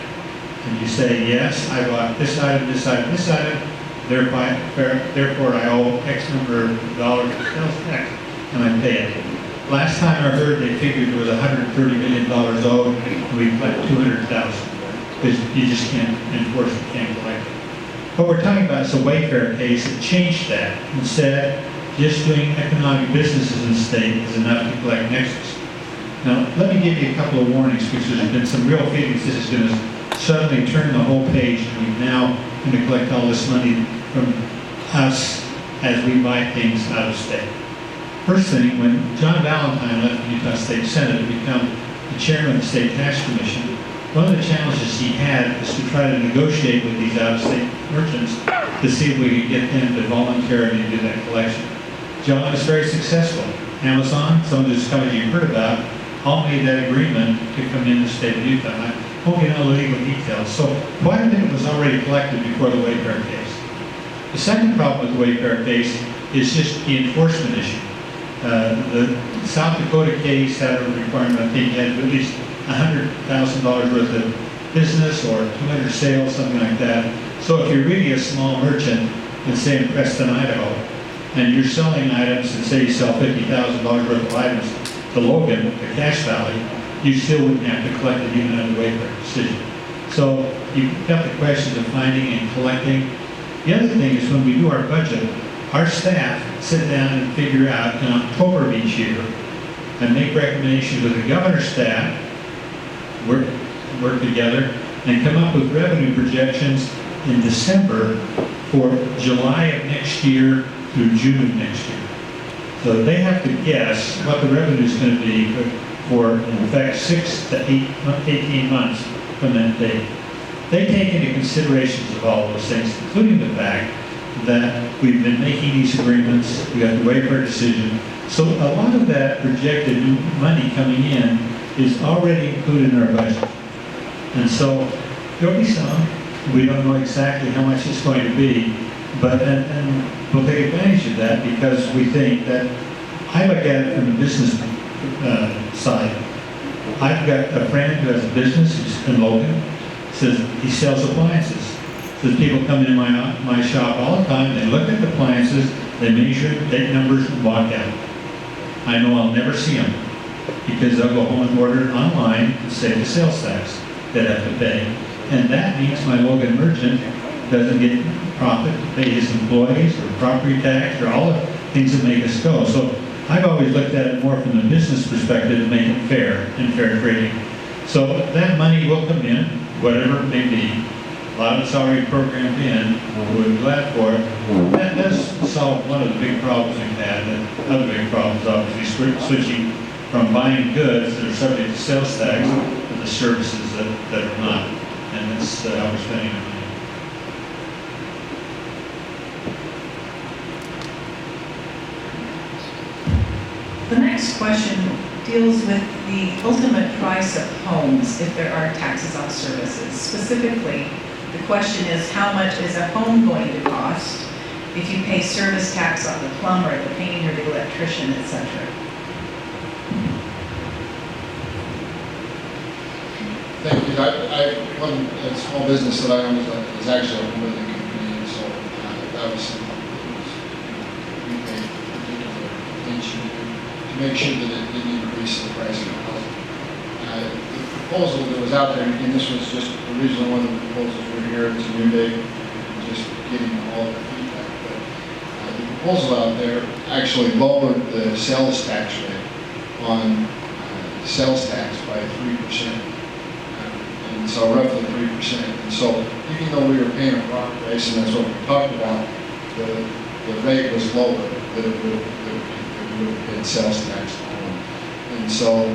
And you say, yes, I bought this item, this item, this item, therefore I owe X number of dollars of sales tax, and I pay it. Last time I heard they figured it was $130 million owed, and we collect $200,000. Because you just can't enforce it, can't collect it. What we're talking about is a Wayfair case that changed that. Instead, just doing economic businesses in the state is enough to collect nexus. Now, let me give you a couple of warnings, because there's been some real feelings this is going to suddenly turn the whole page, and we're now going to collect all this money from us as we buy things out of state. First thing, when John Valentine left the Utah State Senate to become the chairman of the State Tax Commission, one of the challenges he had was to try to negotiate with these out-of-state merchants to see if we could get them to voluntarily do that collection. John was very successful. Amazon, some of those companies you've heard about, all made that agreement to come in the state of Utah. I won't get into the legal details. So quite a bit was already collected before the Wayfair case. The second problem with the Wayfair case is just the enforcement issue. The South Dakota case had a requirement, I think, you had at least $100,000 worth of business or 200 sales, something like that. So if you're really a small merchant, and say in Preston, Idaho, and you're selling items, and say you sell $50,000 worth of items to Logan, the Cache Valley, you still wouldn't have to collect it even under Wayfair decision. So you've got the question of finding and collecting. The other thing is when we do our budget, our staff sit down and figure out in October of each year and make recommendations with the governor's staff, work together, and come up with revenue projections in December for July of next year through June of next year. So they have to guess what the revenue is going to be for, in fact, 6 to 18 months from that date. They take into considerations of all those things, including the fact that we've been making these agreements, we got the Wayfair decision. So a lot of that projected new money coming in is already included in our budget. And so there'll be some. We don't know exactly how much it's going to be, but and we'll take advantage of that because we think that I look at it from the business side. I've got a friend who has a business, he's in Logan, says he sells appliances. Says people come into my shop all the time, they look at the appliances, they measure, take numbers, and walk out. I know I'll never see them because they'll go home and order it online and save the sales tax they'd have to pay. And that means my Logan merchant doesn't get profit to pay his employees or property tax or all the things that make us go. So I've always looked at it more from the business perspective to make it fair and fair trading. So that money will come in, whatever it may be. A lot of it's already programmed in. We're glad for it. That does solve one of the big problems we've had. And other big problems, obviously, switching from buying goods that are subject to sales tax to the services that are not. And that's how we're spending our money. The next question deals with the ultimate price of homes if there are taxes on services. Specifically, the question is how much is a home going to cost if you pay service tax on the plumber, the painter, the electrician, etc.? Thank you. One small business that I own is actually a home building company, and so that was something that we paid particular attention to make sure that it didn't increase the price of housing. The proposal that was out there, and this was just originally one of the proposals we're here, it's a new day, and just getting all the feedback, but the proposal out there actually lowered the sales tax rate on sales tax by 3%. And so roughly 3%. And so even though we were paying a rock price, and that's what we talked about, the rate was lower than it would have been sales tax on. And so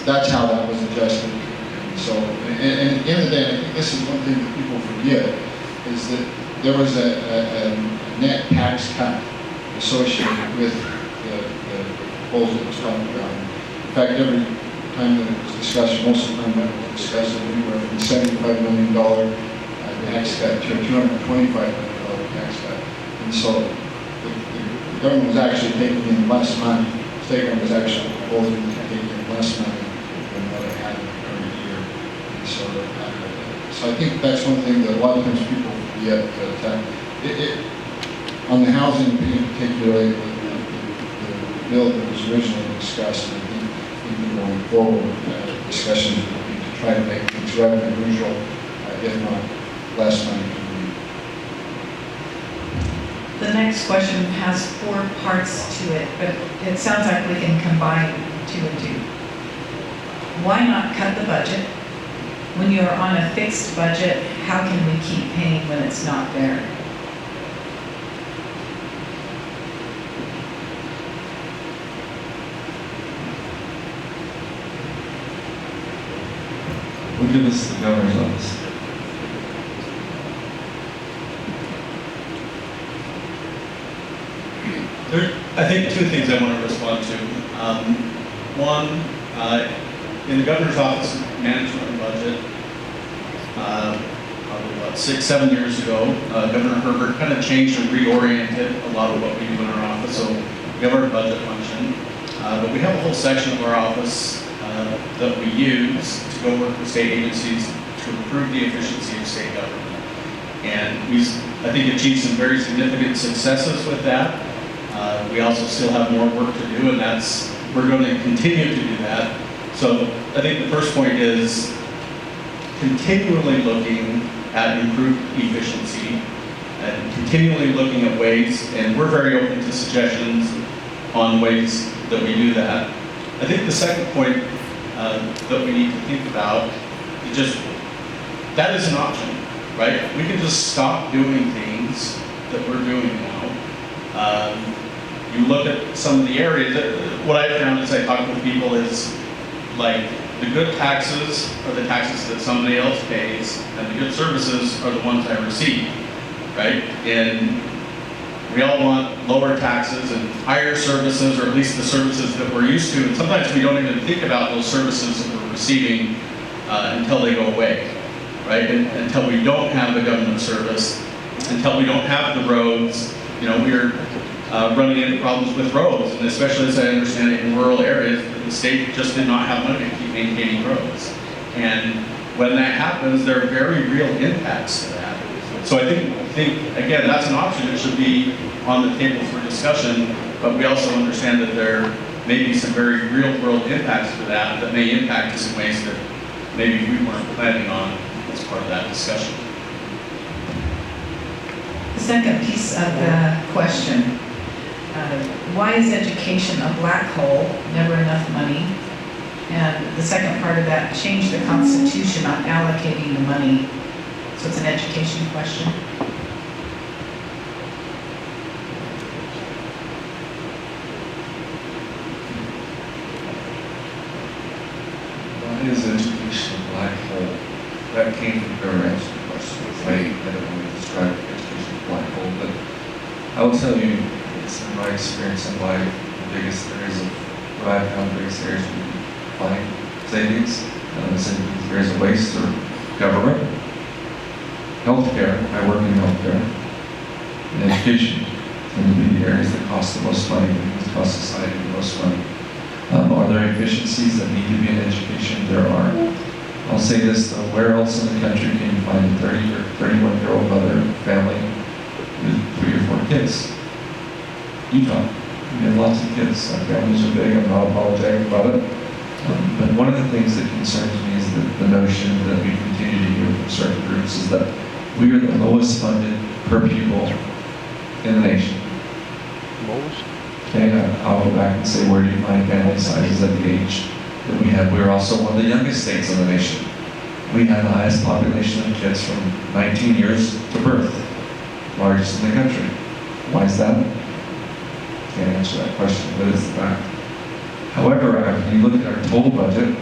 that's how that was adjusted. And so, and at the end of the day, I think this is one thing that people forget, is that there was a net tax cut associated with the proposal that was talked about. In fact, every time that it was discussed, most of the time that it was discussed, anywhere from $75 million tax cut to a $225 million tax cut. And so the government was actually taking in less money. The state government was actually proposing to take in less money than what it had in the current year. And so I think that's one thing that a lot of times people forget. On the housing in particular, the bill that was originally discussed, and I think even going forward, discussions would be to try to make things revenue neutral, if not less money. The next question has 4 parts to it, but it sounds like we can combine 2 and 2. Why not cut the budget? When you're on a fixed budget, how can we keep paying when it's not there? give us the governor's office. I think two things I want to respond to. One, in the governor's office management and budget, probably about 6-7 years ago, Governor Herbert kind of changed and reoriented a lot of what we do in our office. So we have our budget function, but we have a whole section of our office that we use to go work with state agencies to improve the efficiency of state government. And we've, I think, achieved some very significant successes with that. We also still have more work to do, and we're going to continue to do that. So I think the first point is continually looking at improved efficiency and continually looking at ways, and we're very open to suggestions on ways that we do that. I think the second point that we need to think about is just, that is an option, right? We can just stop doing things that we're doing now. You look at some of the areas, what I've found as I talk with people is, like, the good taxes are the taxes that somebody else pays, and the good services are the ones I receive, right? And we all want lower taxes and higher services, or at least the services that we're used to, and sometimes we don't even think about those services that we're receiving until they go away, right? And until we don't have the government service, until we don't have the roads. You know, we're running into problems with roads, and especially as I understand it in rural areas, the state just did not have money to keep maintaining roads. And when that happens, there are very real impacts to that. So I think again, that's an option. It should be on the table for discussion, but we also understand that there may be some very real world impacts to that that may impact us in ways that maybe we weren't planning on as part of that discussion. The second piece of the question, why is education a black hole, never enough money? And the second part of that, change the Constitution on allocating the money. So it's an education question. Why is education a black hole? That came from your answer to the question. I don't want to describe education as a black hole, but I will tell you, it's in my experience in life, the biggest areas of where I've found the biggest areas we find savings, areas of waste or government, healthcare. I work in healthcare, and education tend to be the areas that cost the most money, that cost society the most money. Are there efficiencies that need to be in education? There are. I'll say this though, where else in the country can you find a 30 or 31-year-old mother family with 3 or 4 kids? Utah. We have lots of kids. Our families are big. I'm not apologetic about it. But one of the things that concerns me is the notion that we continue to hear from certain groups is that we are the lowest funded per pupil in the nation. Lowest? Okay, I'll go back and say, where do you find family sizes at the age that we have? We're also one of the youngest states in the nation. We have the highest population of kids from 19 years to birth, largest in the country. Why is that? Can't answer that question, but it's the fact. However, if you look at our total budget,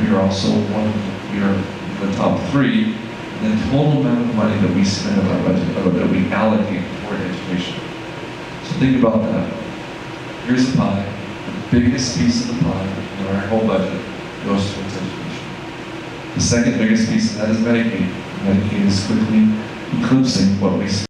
we are also we are the top 3 in the total amount of money that we spend on our budget, or that we allocate toward education. So think about that. Here's a pie. The biggest piece of the pie in our whole budget goes towards education. The second biggest piece of that is Medicaid. Medicaid is quickly eclipsing what we spend